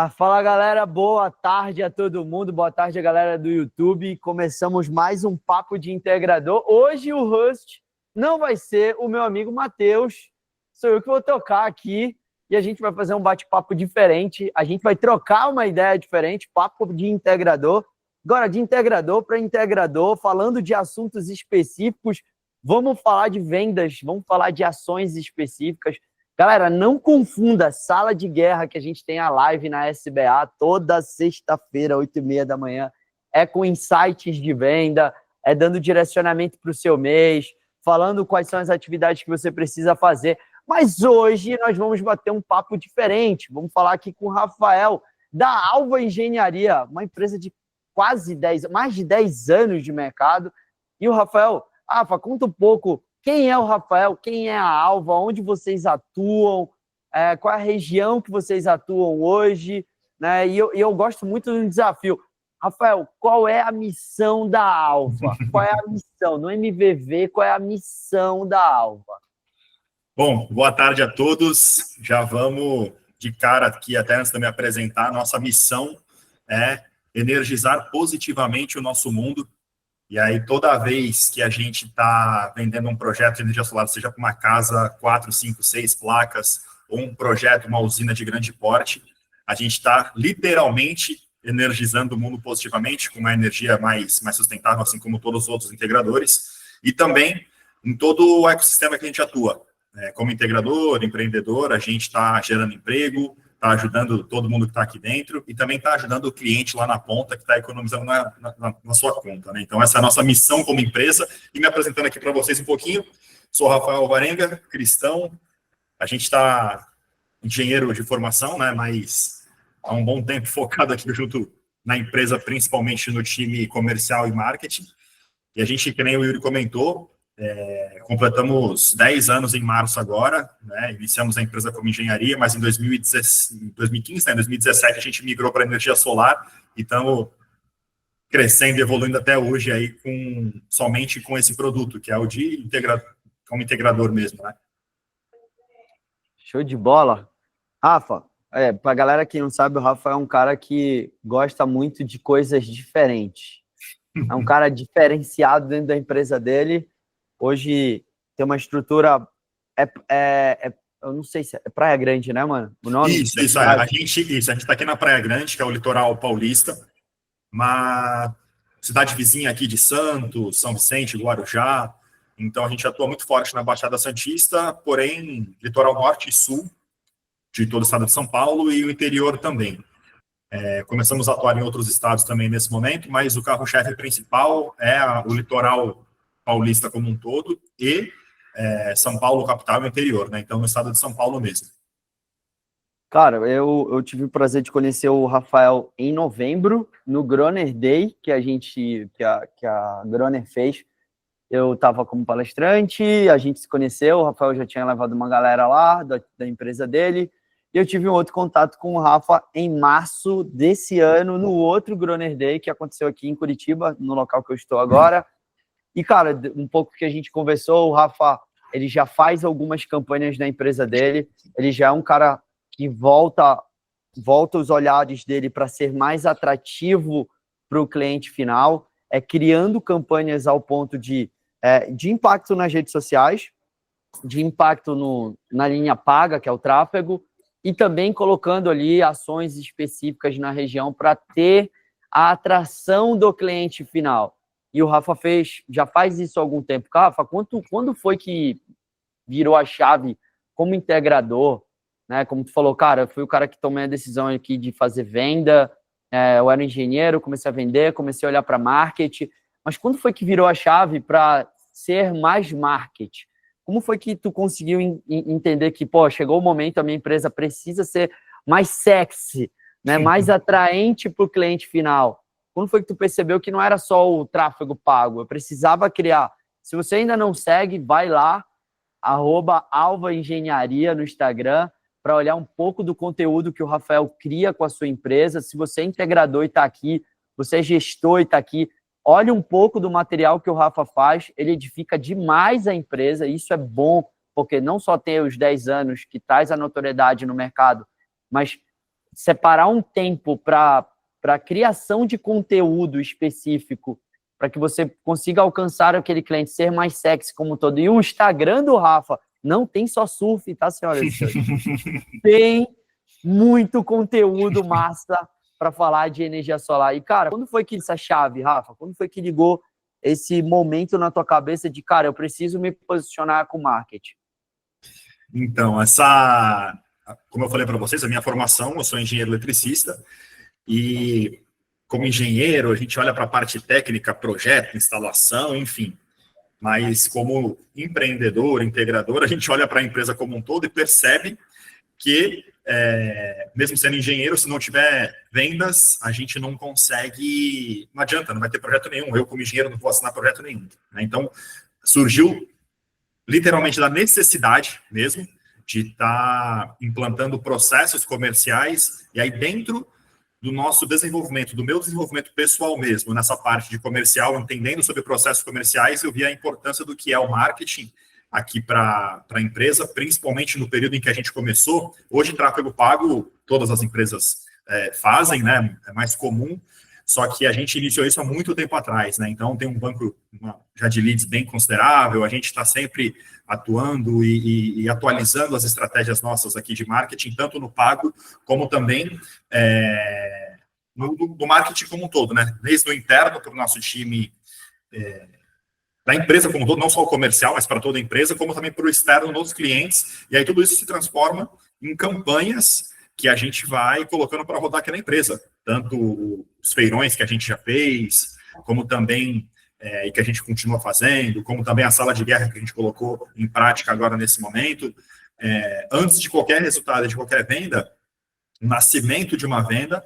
Fala galera, boa tarde a todo mundo, boa tarde a galera do YouTube. Começamos mais um Papo de Integrador. Hoje o host não vai ser o meu amigo Matheus, sou eu que vou tocar aqui e a gente vai fazer um bate-papo diferente. A gente vai trocar uma ideia diferente, papo de integrador. Agora, de integrador para integrador, falando de assuntos específicos, vamos falar de vendas, vamos falar de ações específicas. Galera, não confunda sala de guerra que a gente tem a live na SBA toda sexta-feira, 8h30 da manhã. É com insights de venda, é dando direcionamento para o seu mês, falando quais são as atividades que você precisa fazer. Mas hoje nós vamos bater um papo diferente. Vamos falar aqui com o Rafael, da Alva Engenharia, uma empresa de mais de 10 anos de mercado. E o Rafael, conta um pouco. Quem é o Rafael? Quem é a Alva? Onde vocês atuam? Qual é a região que vocês atuam hoje? Né? E eu gosto muito do desafio. Rafael, qual é a missão da Alva? Qual é a missão? No MVV, qual é a missão da Alva? Bom, boa tarde a todos. Já vamos de cara aqui, até antes de me apresentar. Nossa missão é energizar positivamente o nosso mundo. E aí, toda vez que a gente está vendendo um projeto de energia solar, seja para uma casa, 4, 5, 6 placas, ou um projeto, uma usina de grande porte, a gente está literalmente energizando o mundo positivamente, com uma energia mais sustentável, assim como todos os outros integradores, e também em todo o ecossistema que a gente atua. Como integrador, empreendedor, a gente está gerando emprego, está ajudando todo mundo que está aqui dentro e também está ajudando o cliente lá na ponta que está economizando na sua conta, né? Então, essa é a nossa missão como empresa. E me apresentando aqui para vocês um pouquinho, sou Rafael Alvarenga, cristão. A gente está engenheiro de formação, né? Mas há um bom tempo focado aqui junto na empresa, principalmente no time comercial e marketing. E a gente, que nem o Yuri comentou, completamos 10 anos em março agora, né? Iniciamos a empresa como engenharia, mas em 2015, né? Em 2017 a gente migrou para energia solar e estamos crescendo e evoluindo até hoje aí somente com esse produto, que é o de como integrador mesmo, né? Show de bola. Rafa, para a galera que não sabe, o Rafa é um cara que gosta muito de coisas diferentes. É um cara diferenciado dentro da empresa dele. Hoje tem uma estrutura. Eu não sei se é Praia Grande, né, mano? O nome? Isso. A gente está aqui na Praia Grande, que é o litoral paulista, uma cidade vizinha aqui de Santos, São Vicente, Guarujá. Então a gente atua muito forte na Baixada Santista, porém, litoral norte e sul de todo o estado de São Paulo e o interior também. Começamos a atuar em outros estados também nesse momento, mas o carro-chefe principal é o litoral paulista como um todo e São Paulo, capital e interior, né? Então, no estado de São Paulo mesmo. Cara, eu tive o prazer de conhecer o Rafael em novembro, no Groner Day, que a Groner fez. Eu estava como palestrante, a gente se conheceu, o Rafael já tinha levado uma galera lá da empresa dele, e eu tive um outro contato com o Rafa em março desse ano, no outro Groner Day, que aconteceu aqui em Curitiba, no local que eu estou agora. E, cara, um pouco que a gente conversou, o Rafa, ele já faz algumas campanhas na empresa dele, ele já é um cara que volta os olhares dele para ser mais atrativo para o cliente final, criando campanhas ao ponto de impacto nas redes sociais, de impacto na linha paga, que é o tráfego, e também colocando ali ações específicas na região para ter a atração do cliente final. E o Rafa já faz isso há algum tempo. Rafa, quando foi que virou a chave como integrador? Né? Como tu falou, cara, eu fui o cara que tomei a decisão aqui de fazer venda, eu era engenheiro, comecei a vender, comecei a olhar para marketing, mas quando foi que virou a chave para ser mais marketing? Como foi que tu conseguiu entender que, chegou o momento, a minha empresa precisa ser mais sexy, né? Mais atraente para o cliente final? Quando foi que tu percebeu que não era só o tráfego pago? Eu precisava criar. Se você ainda não segue, vai lá, @alvaengenharia no Instagram, para olhar um pouco do conteúdo que o Rafael cria com a sua empresa. Se você é integrador e está aqui, você é gestor e está aqui, olhe um pouco do material que o Rafa faz, ele edifica demais a empresa, isso é bom, porque não só tem os 10 anos que traz a notoriedade no mercado, mas separar um tempo para criação de conteúdo específico, para que você consiga alcançar aquele cliente, ser mais sexy como um todo. E o Instagram do Rafa não tem só surf, tá, senhoras e senhores? Tem muito conteúdo massa para falar de energia solar. E, cara, quando foi que essa chave, Rafa? Quando foi que ligou esse momento na tua cabeça de, cara, eu preciso me posicionar com marketing? Então, como eu falei para vocês, a minha formação, eu sou engenheiro eletricista, e como engenheiro, a gente olha para a parte técnica, projeto, instalação, enfim. Mas como empreendedor, integrador, a gente olha para a empresa como um todo e percebe que, mesmo sendo engenheiro, se não tiver vendas, a gente não consegue, não adianta, não vai ter projeto nenhum. Eu, como engenheiro, não vou assinar projeto nenhum. Né? Então, surgiu literalmente da necessidade mesmo de estar implantando processos comerciais, e aí dentro do nosso desenvolvimento, do meu desenvolvimento pessoal mesmo, nessa parte de comercial, entendendo sobre processos comerciais, eu vi a importância do que é o marketing aqui para a empresa, principalmente no período em que a gente começou. Hoje, tráfego pago, todas as empresas fazem, né? É mais comum, só que a gente iniciou isso há muito tempo atrás, né? Então, tem um banco já de leads bem considerável, a gente está sempre atuando e atualizando as estratégias nossas aqui de marketing, tanto no pago, como também no marketing como um todo, né? Desde o interno para o nosso time da empresa como um todo, não só o comercial, mas para toda a empresa, como também para o externo nos clientes, e aí tudo isso se transforma em campanhas que a gente vai colocando para rodar aqui na empresa, tanto os feirões que a gente já fez, como também, e que a gente continua fazendo, como também a sala de guerra que a gente colocou em prática agora nesse momento. Antes de qualquer resultado, de qualquer venda, o nascimento de uma venda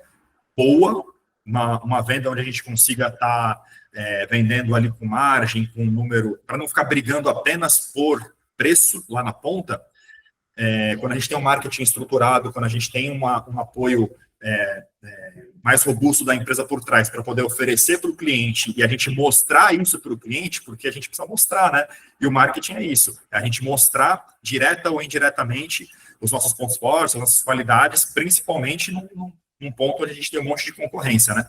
boa, uma venda onde a gente consiga estar vendendo ali com margem, com número, para não ficar brigando apenas por preço lá na ponta. Quando a gente tem um marketing estruturado, quando a gente tem um apoio mais robusto da empresa por trás para poder oferecer para o cliente e a gente mostrar isso para o cliente, porque a gente precisa mostrar, né? E o marketing é isso, é a gente mostrar direta ou indiretamente os nossos pontos fortes, as nossas qualidades, principalmente num ponto onde a gente tem um monte de concorrência, né?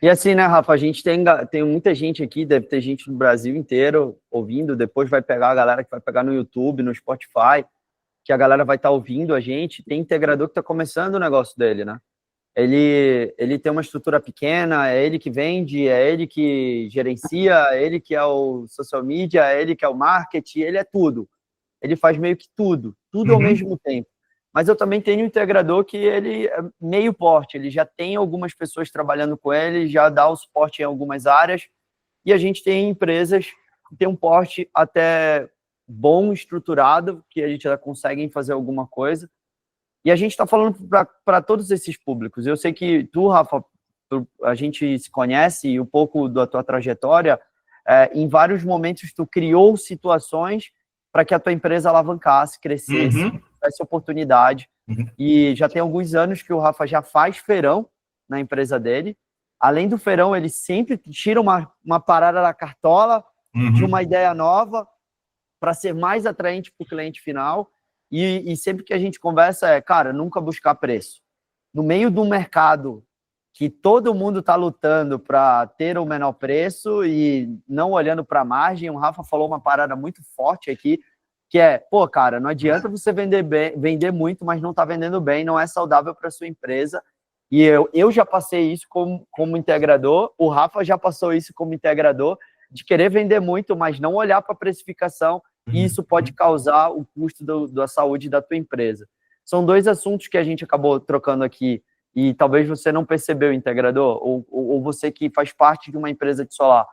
E assim, né, Rafa, a gente tem muita gente aqui, deve ter gente no Brasil inteiro ouvindo, depois vai pegar a galera que vai pegar no YouTube, no Spotify, que a galera vai estar ouvindo a gente. Tem integrador que está começando o negócio dele, né? Ele tem uma estrutura pequena, é ele que vende, é ele que gerencia, é ele que é o social media, é ele que é o marketing, ele é tudo. Ele faz meio que tudo ao mesmo tempo. Mas eu também tenho um integrador que ele é meio porte, ele já tem algumas pessoas trabalhando com ele, já dá o suporte em algumas áreas, e a gente tem empresas que tem um porte até bom, estruturado, que a gente já consegue fazer alguma coisa. E a gente está falando para todos esses públicos. Eu sei que tu, Rafa, a gente se conhece e um pouco da tua trajetória, em vários momentos tu criou situações para que a tua empresa alavancasse, crescesse, tivesse oportunidade. E já tem alguns anos que o Rafa já faz feirão na empresa dele. Além do feirão, ele sempre tira uma parada da cartola de uma ideia nova para ser mais atraente para o cliente final. E sempre que a gente conversa cara, nunca buscar preço. No meio do mercado que todo mundo está lutando para ter o menor preço e não olhando para a margem, o Rafa falou uma parada muito forte aqui, que cara, não adianta você vender muito, mas não está vendendo bem, não é saudável para a sua empresa. E eu já passei isso como integrador, o Rafa já passou isso como integrador, de querer vender muito, mas não olhar para a precificação, e isso pode causar o custo da saúde da tua empresa. São dois assuntos que a gente acabou trocando aqui, e talvez você não percebeu, integrador, ou você que faz parte de uma empresa de solar.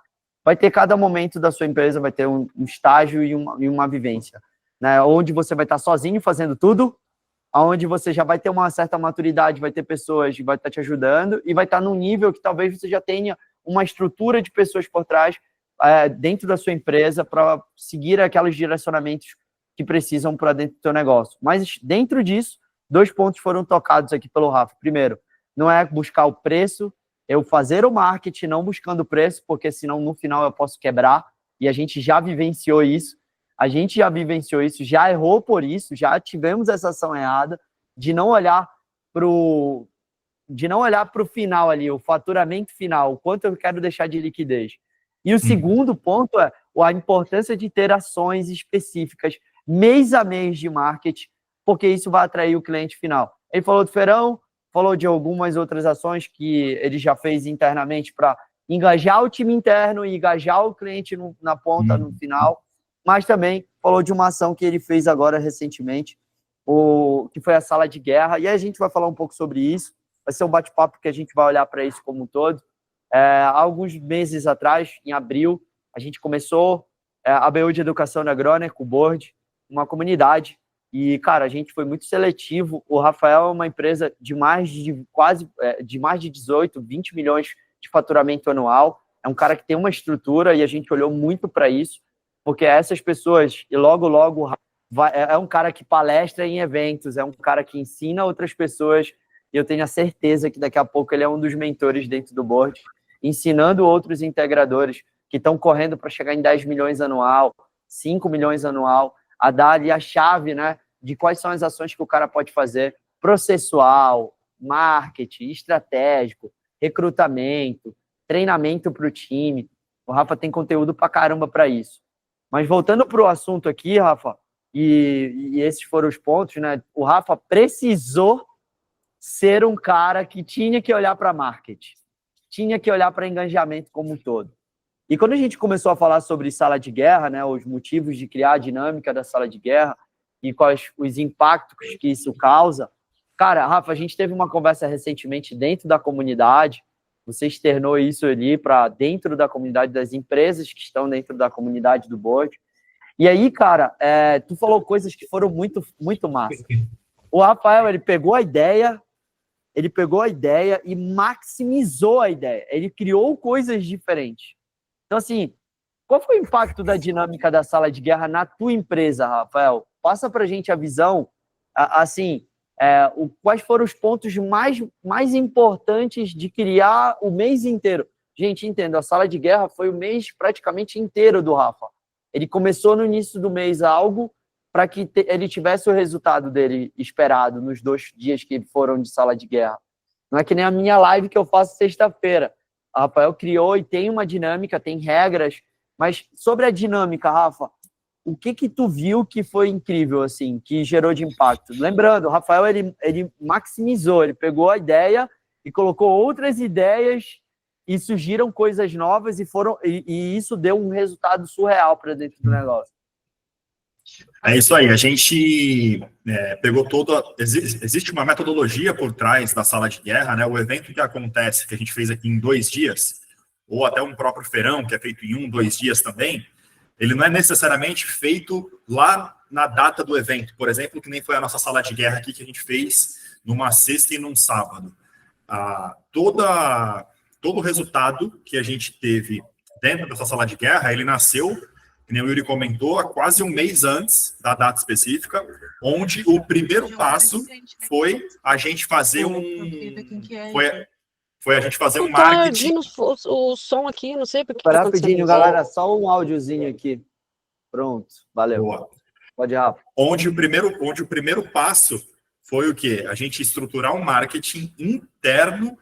Vai ter cada momento da sua empresa, vai ter um estágio e uma vivência, né? Onde você vai estar sozinho fazendo tudo, onde você já vai ter uma certa maturidade, vai ter pessoas que vai estar te ajudando, e vai estar num nível que talvez você já tenha uma estrutura de pessoas por trás dentro da sua empresa para seguir aqueles direcionamentos que precisam para dentro do seu negócio. Mas dentro disso, 2 pontos foram tocados aqui pelo Rafa. Primeiro, não é buscar o preço, eu fazer o marketing não buscando o preço, porque senão no final eu posso quebrar, e a gente já vivenciou isso, já errou por isso, já tivemos essa ação errada de não olhar de não olhar para o final ali, o faturamento final, o quanto eu quero deixar de liquidez. E o segundo ponto é a importância de ter ações específicas, mês a mês de marketing, porque isso vai atrair o cliente final. Ele falou do feirão, falou de algumas outras ações que ele já fez internamente para engajar o time interno e engajar o cliente na ponta, no final, mas também falou de uma ação que ele fez agora recentemente, que foi a sala de guerra, e aí a gente vai falar um pouco sobre isso, vai ser um bate-papo que a gente vai olhar para isso como um todo. Há alguns meses atrás, em abril, a gente começou a BU de Educação na Groner, com o Board, uma comunidade, e, cara, a gente foi muito seletivo. O Rafael é uma empresa de mais de 18, 20 milhões de faturamento anual, é um cara que tem uma estrutura e a gente olhou muito para isso, porque essas pessoas, e logo, é um cara que palestra em eventos, é um cara que ensina outras pessoas, e eu tenho a certeza que daqui a pouco ele é um dos mentores dentro do Board, ensinando outros integradores que estão correndo para chegar em 10 milhões anual, 5 milhões anual, a dar ali a chave, né, de quais são as ações que o cara pode fazer, processual, marketing, estratégico, recrutamento, treinamento para o time. O Rafa tem conteúdo para caramba para isso. Mas voltando para o assunto aqui, Rafa, e esses foram os pontos, né? O Rafa precisou ser um cara que tinha que olhar para marketing, tinha que olhar para engajamento como um todo. E quando a gente começou a falar sobre sala de guerra, né, os motivos de criar a dinâmica da sala de guerra e quais os impactos que isso causa, cara, Rafa, a gente teve uma conversa recentemente dentro da comunidade, você externou isso ali para dentro da comunidade, das empresas que estão dentro da comunidade do Board. E aí, cara, tu falou coisas que foram muito, muito massa. O Rafael, ele pegou a ideia e maximizou a ideia. Ele criou coisas diferentes. Então, assim, qual foi o impacto da dinâmica da sala de guerra na tua empresa, Rafael? Passa para a gente a visão, assim, quais foram os pontos mais importantes de criar o mês inteiro. Gente, entendo, a sala de guerra foi o mês praticamente inteiro do Rafa. Ele começou no início do mês algo para que ele tivesse o resultado dele esperado nos 2 dias que foram de sala de guerra. Não é que nem a minha live que eu faço sexta-feira. O Rafael criou e tem uma dinâmica, tem regras, mas sobre a dinâmica, Rafa, o que tu viu que foi incrível, assim, que gerou de impacto? Lembrando, o Rafael, ele maximizou, ele pegou a ideia e colocou outras ideias e surgiram coisas novas e isso deu um resultado surreal para dentro do negócio. É isso aí, a gente pegou existe uma metodologia por trás da sala de guerra, né? O evento que acontece, que a gente fez aqui em 2 dias, ou até um próprio feirão, que é feito em 1, 2 dias também, ele não é necessariamente feito lá na data do evento, por exemplo, que nem foi a nossa sala de guerra aqui, que a gente fez numa sexta e num sábado. Todo o resultado que a gente teve dentro dessa sala de guerra, ele nasceu, como o Yuri comentou, há quase um mês antes da data específica, onde o primeiro passo foi a gente fazer foi a gente fazer um marketing. O som aqui, não sei porque. Espera rapidinho, galera, só um áudiozinho aqui. Pronto, valeu. Boa. Pode ir, Rafa. Onde o primeiro passo foi o quê? A gente estruturar um marketing interno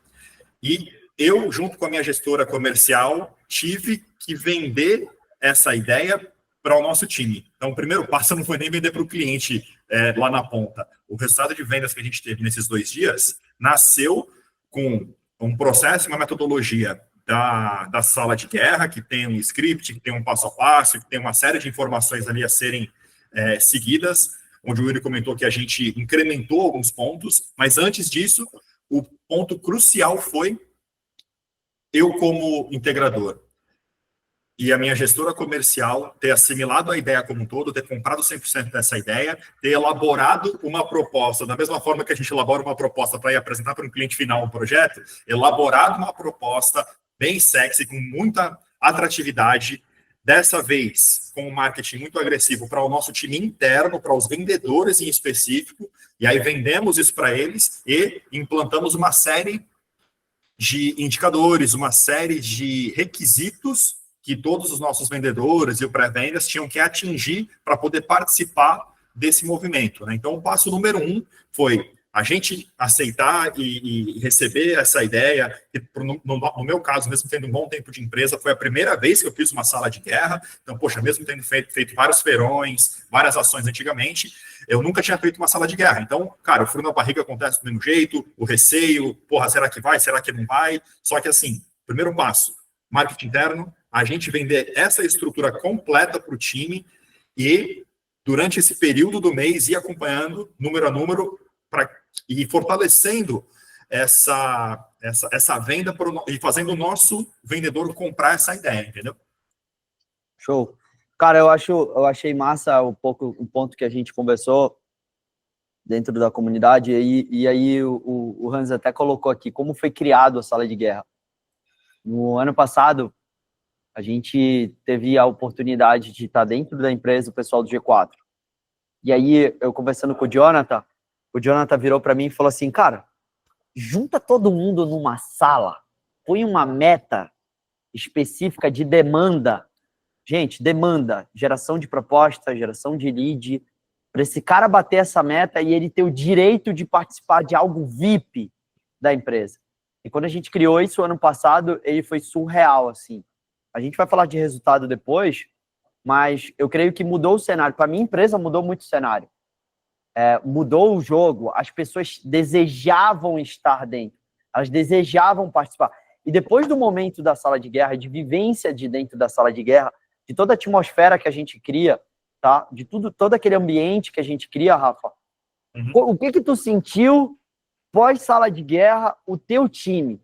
e eu, junto com a minha gestora comercial, tive que vender essa ideia para o nosso time. Então, o primeiro passo não foi nem vender para o cliente lá na ponta. O resultado de vendas que a gente teve nesses 2 dias nasceu com um processo, uma metodologia da sala de guerra, que tem um script, que tem um passo a passo, que tem uma série de informações ali a serem seguidas, onde o Yuri comentou que a gente incrementou alguns pontos, mas antes disso, o ponto crucial foi eu como integrador e a minha gestora comercial ter assimilado a ideia como um todo, ter comprado 100% dessa ideia, ter elaborado uma proposta, da mesma forma que a gente elabora uma proposta para ir apresentar para um cliente final um projeto, elaborado uma proposta bem sexy, com muita atratividade, dessa vez com um marketing muito agressivo para o nosso time interno, para os vendedores em específico, e aí vendemos isso para eles e implantamos uma série de indicadores, uma série de requisitos que todos os nossos vendedores e o pré-vendas tinham que atingir para poder participar desse movimento, né? Então, o passo número 1 foi a gente aceitar e receber essa ideia, que no meu caso, mesmo tendo um bom tempo de empresa, foi a primeira vez que eu fiz uma sala de guerra. Então, poxa, mesmo tendo feito vários feirões, várias ações antigamente, eu nunca tinha feito uma sala de guerra. Então, cara, o frio na barriga acontece do mesmo jeito, o receio, porra, será que vai, será que não vai? Só que assim, primeiro passo, marketing interno, a gente vender essa estrutura completa para o time e, durante esse período do mês, ir acompanhando, número a número, e fortalecendo essa venda e fazendo o nosso vendedor comprar essa ideia, entendeu? Show. Cara, eu achei massa o ponto que a gente conversou dentro da comunidade, e aí o Hans até colocou aqui como foi criado a sala de guerra. No ano passado, a gente teve a oportunidade de estar dentro da empresa, o pessoal do G4. E aí, eu conversando com o Jonathan virou para mim e falou assim, cara, junta todo mundo numa sala, põe uma meta específica de demanda. Gente, demanda, geração de proposta, geração de lead, para esse cara bater essa meta e ele ter o direito de participar de algo VIP da empresa. E quando a gente criou isso ano passado, ele foi surreal, assim. A gente vai falar de resultado depois, mas eu creio que mudou o cenário. Para minha empresa, mudou muito o cenário. Mudou o jogo, as pessoas desejavam estar dentro, elas desejavam participar. E depois do momento da sala de guerra, de vivência de dentro da sala de guerra, de toda a atmosfera que a gente cria, tá? De todo aquele ambiente que a gente cria, Rafa, o que tu sentiu pós-sala de guerra, o teu time?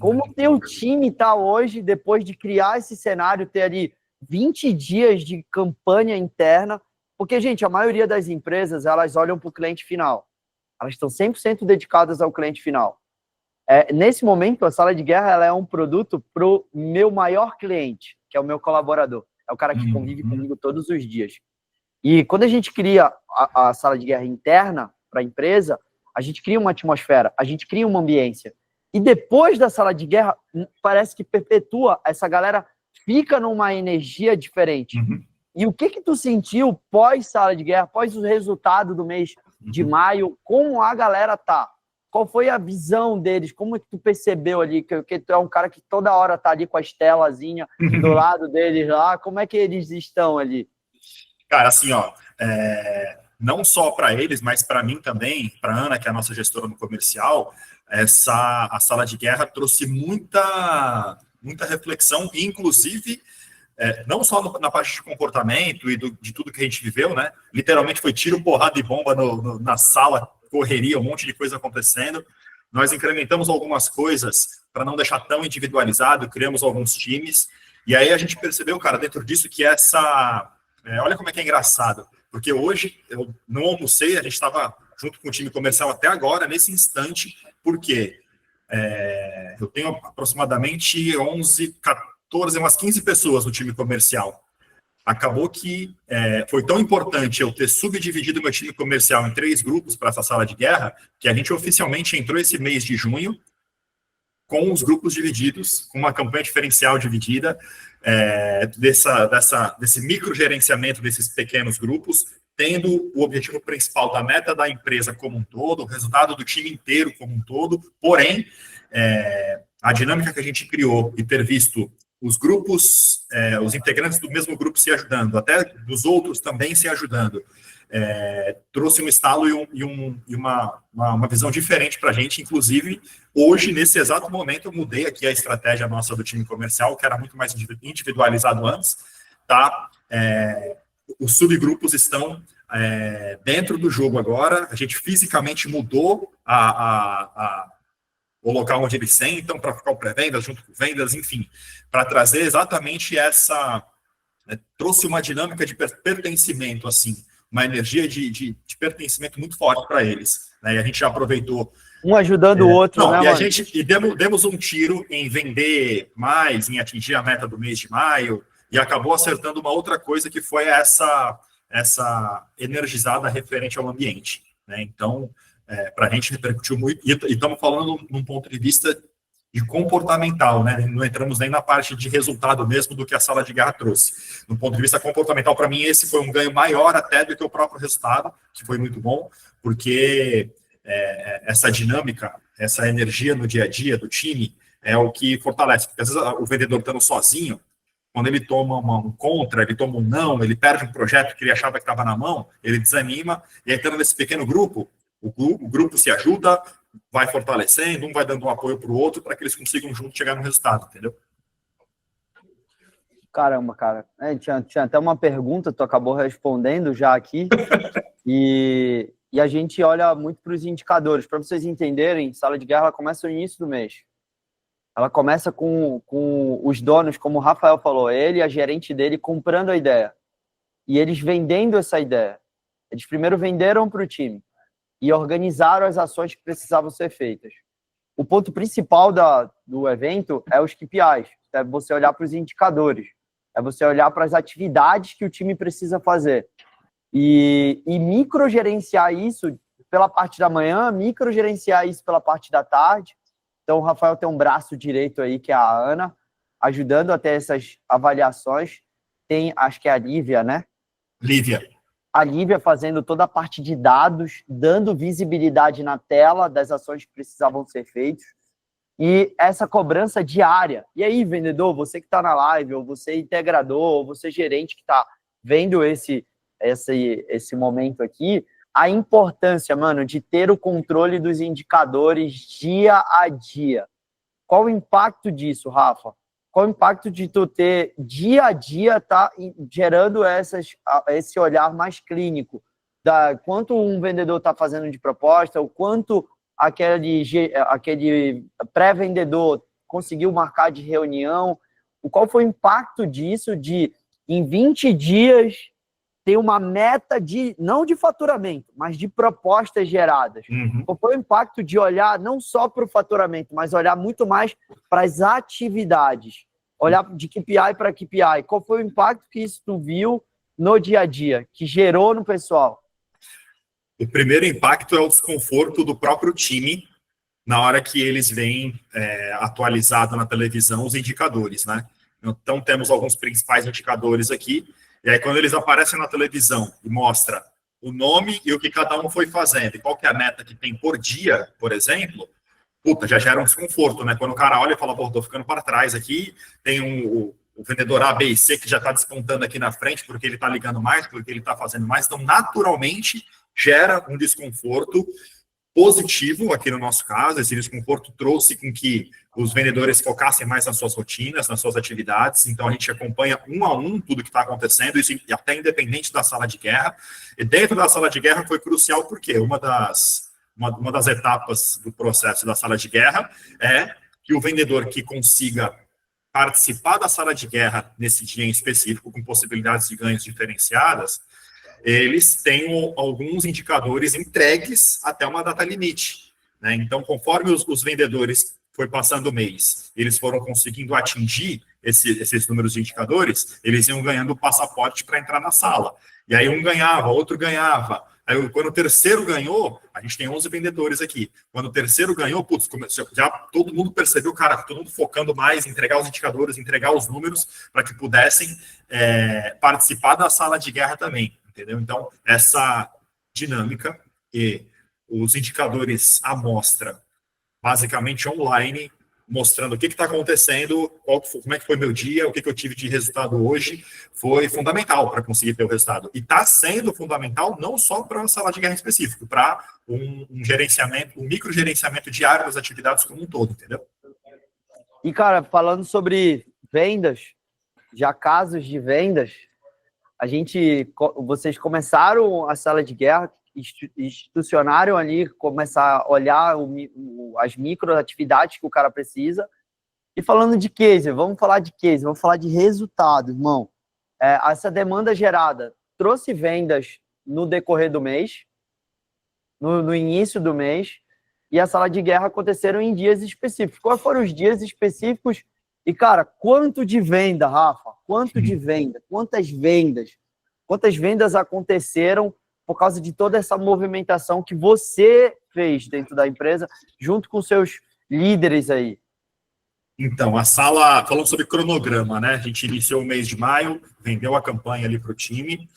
Como o teu time tá hoje, depois de criar esse cenário, ter ali 20 dias de campanha interna? Porque, gente, a maioria das empresas, elas olham para o cliente final. Elas estão 100% dedicadas ao cliente final. Nesse momento, a sala de guerra ela é um produto para o meu maior cliente, que é o meu colaborador. É o cara que convive comigo todos os dias. E quando a gente cria a sala de guerra interna para a empresa, a gente cria uma atmosfera, a gente cria uma ambiência. E depois da sala de guerra, parece que perpetua, essa galera fica numa energia diferente. E o que tu sentiu pós-sala de guerra, pós o resultado do mês de maio, como a galera tá? Qual foi a visão deles? Como é que tu percebeu ali? Que tu é um cara que toda hora tá ali com a estelazinha do lado deles lá. Como é que eles estão ali? Cara, assim, ó, não só para eles, mas para mim também, para Ana, que é a nossa gestora no comercial, a sala de guerra trouxe muita reflexão, inclusive não só na parte de comportamento e de tudo que a gente viveu, né? Literalmente foi tiro, porrada e bomba na sala, correria, um monte de coisa acontecendo. Nós incrementamos algumas coisas para não deixar tão individualizado, criamos alguns times, e aí a gente percebeu, cara, dentro disso que olha como é que é engraçado, porque hoje eu não almocei, a gente estava junto com o time comercial até agora, nesse instante, porque eu tenho aproximadamente 11, 14, umas 15 pessoas no time comercial. Acabou que foi tão importante eu ter subdividido meu time comercial em 3 grupos para essa sala de guerra, que a gente oficialmente entrou esse mês de junho com os grupos divididos, com uma campanha diferencial dividida, desse microgerenciamento desses pequenos grupos, tendo o objetivo principal da meta da empresa como um todo, o resultado do time inteiro como um todo, porém, a dinâmica que a gente criou e ter visto os grupos, os integrantes do mesmo grupo se ajudando, até dos outros também se ajudando, trouxe um estalo e uma visão diferente para a gente. Inclusive, hoje, nesse exato momento, eu mudei aqui a estratégia nossa do time comercial, que era muito mais individualizado antes, tá? Os subgrupos estão dentro do jogo agora, a gente fisicamente mudou o local onde eles sentam para ficar o pré-vendas, junto com vendas, enfim, para trazer exatamente trouxe uma dinâmica de pertencimento, assim, uma energia de pertencimento muito forte para eles, né? E a gente já aproveitou. Um ajudando o outro, não, né, e demos um tiro em vender mais, em atingir a meta do mês de maio, e acabou acertando uma outra coisa que foi essa energizada referente ao ambiente, né? Então, para a gente repercutiu muito, e estamos falando num ponto de vista de comportamental, né? Não entramos nem na parte de resultado mesmo do que a sala de guerra trouxe. No ponto de vista comportamental, para mim, esse foi um ganho maior até do que o próprio resultado, que foi muito bom, porque essa dinâmica, essa energia no dia a dia do time é o que fortalece. Porque às vezes o vendedor estando sozinho, quando ele toma um contra, ele toma um não, ele perde um projeto que ele achava que estava na mão, ele desanima, e aí estando nesse pequeno grupo, o grupo se ajuda, vai fortalecendo, um vai dando um apoio para o outro para que eles consigam juntos chegar no resultado, entendeu? Caramba, cara. Tinha até uma pergunta, tu acabou respondendo já aqui. E a gente olha muito para os indicadores. Para vocês entenderem, sala de guerra ela começa no início do mês. Ela começa com os donos, como o Rafael falou, ele e a gerente dele comprando a ideia. E eles vendendo essa ideia. Eles primeiro venderam para o time e organizaram as ações que precisavam ser feitas. O ponto principal do evento é os KPIs. É você olhar para os indicadores. É você olhar para as atividades que o time precisa fazer. E microgerenciar isso pela parte da manhã, microgerenciar isso pela parte da tarde. Então, o Rafael tem um braço direito aí, que é a Ana, ajudando a ter essas avaliações. Tem, acho que é a Lívia, né? Lívia. A Lívia fazendo toda a parte de dados, dando visibilidade na tela das ações que precisavam ser feitas. E essa cobrança diária. E aí, vendedor, você que está na live, ou você integrador, ou você gerente que está vendo esse momento aqui, a importância, mano, de ter o controle dos indicadores dia a dia. Qual o impacto disso, Rafa? Qual o impacto de tu ter dia a dia tá gerando esse olhar mais clínico da quanto um vendedor está fazendo de proposta, o quanto aquele pré-vendedor conseguiu marcar de reunião, qual foi o impacto disso de, em 20 dias, ter uma meta não de faturamento, mas de propostas geradas. Uhum. Qual foi o impacto de olhar não só para o faturamento, mas olhar muito mais para as atividades, olhar de KPI para KPI. Qual foi o impacto que isso tu viu no dia a dia, que gerou no pessoal? O primeiro impacto é o desconforto do próprio time na hora que eles veem atualizado na televisão os indicadores, né? Então, temos alguns principais indicadores aqui, e aí quando eles aparecem na televisão e mostra o nome e o que cada um foi fazendo, e qual que é a meta que tem por dia, por exemplo, já gera um desconforto, né? Quando o cara olha e fala, tô ficando para trás aqui, tem o vendedor A, B e C que já está despontando aqui na frente porque ele está ligando mais, porque ele está fazendo mais, então, naturalmente, gera um desconforto positivo aqui no nosso caso. Esse desconforto trouxe com que os vendedores focassem mais nas suas rotinas, nas suas atividades. Então, a gente acompanha um a um tudo que está acontecendo, isso até independente da sala de guerra. E dentro da sala de guerra foi crucial porque uma das etapas do processo da sala de guerra é que o vendedor que consiga participar da sala de guerra nesse dia em específico, com possibilidades de ganhos diferenciadas, eles têm alguns indicadores entregues até uma data limite, né? Então, conforme os vendedores foi passando o mês, eles foram conseguindo atingir esses números de indicadores, eles iam ganhando o passaporte para entrar na sala. E aí um ganhava, outro ganhava. Aí, quando o terceiro ganhou, a gente tem 11 vendedores aqui. Quando o terceiro ganhou, já todo mundo percebeu, cara, todo mundo focando mais em entregar os indicadores, entregar os números, para que pudessem participar da sala de guerra também. Entendeu? Então, essa dinâmica e os indicadores à mostra, basicamente online, mostrando o que está acontecendo, como é que foi meu dia, o que eu tive de resultado hoje, foi fundamental para conseguir ter o resultado. E está sendo fundamental não só para a sala de guerra específico, para um gerenciamento, um microgerenciamento diário das atividades como um todo, entendeu? E, cara, falando sobre vendas, já casos de vendas, vocês começaram a sala de guerra, institucionaram ali, começar a olhar as microatividades que o cara precisa. E falando de case, vamos falar de case, vamos falar de resultado, irmão. Essa demanda gerada trouxe vendas no decorrer do mês, no início do mês, e a sala de guerra aconteceram em dias específicos. Quais foram os dias específicos? E, cara, quanto de venda, Rafa? Quanto de venda? Quantas vendas? Quantas vendas aconteceram por causa de toda essa movimentação que você fez dentro da empresa, junto com seus líderes aí? Então, a sala, falando sobre cronograma, né? A gente iniciou o mês de maio, vendeu a campanha ali para o time.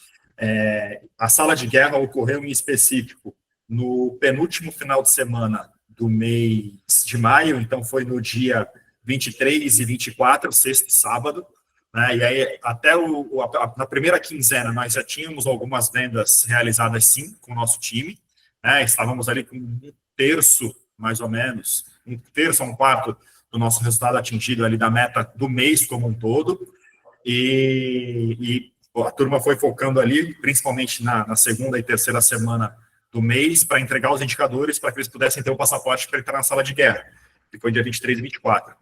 A sala de guerra ocorreu em específico no penúltimo final de semana do mês de maio, então foi no dia 23 e 24, sexta e sábado, né? E aí, até na primeira quinzena, nós já tínhamos algumas vendas realizadas, sim, com o nosso time, né? Estávamos ali com um terço, mais ou menos, um terço a um quarto do nosso resultado atingido ali da meta do mês como um todo, e a turma foi focando ali, principalmente na segunda e terceira semana do mês, para entregar os indicadores para que eles pudessem ter o passaporte para entrar na sala de guerra, que foi dia 23 e 24.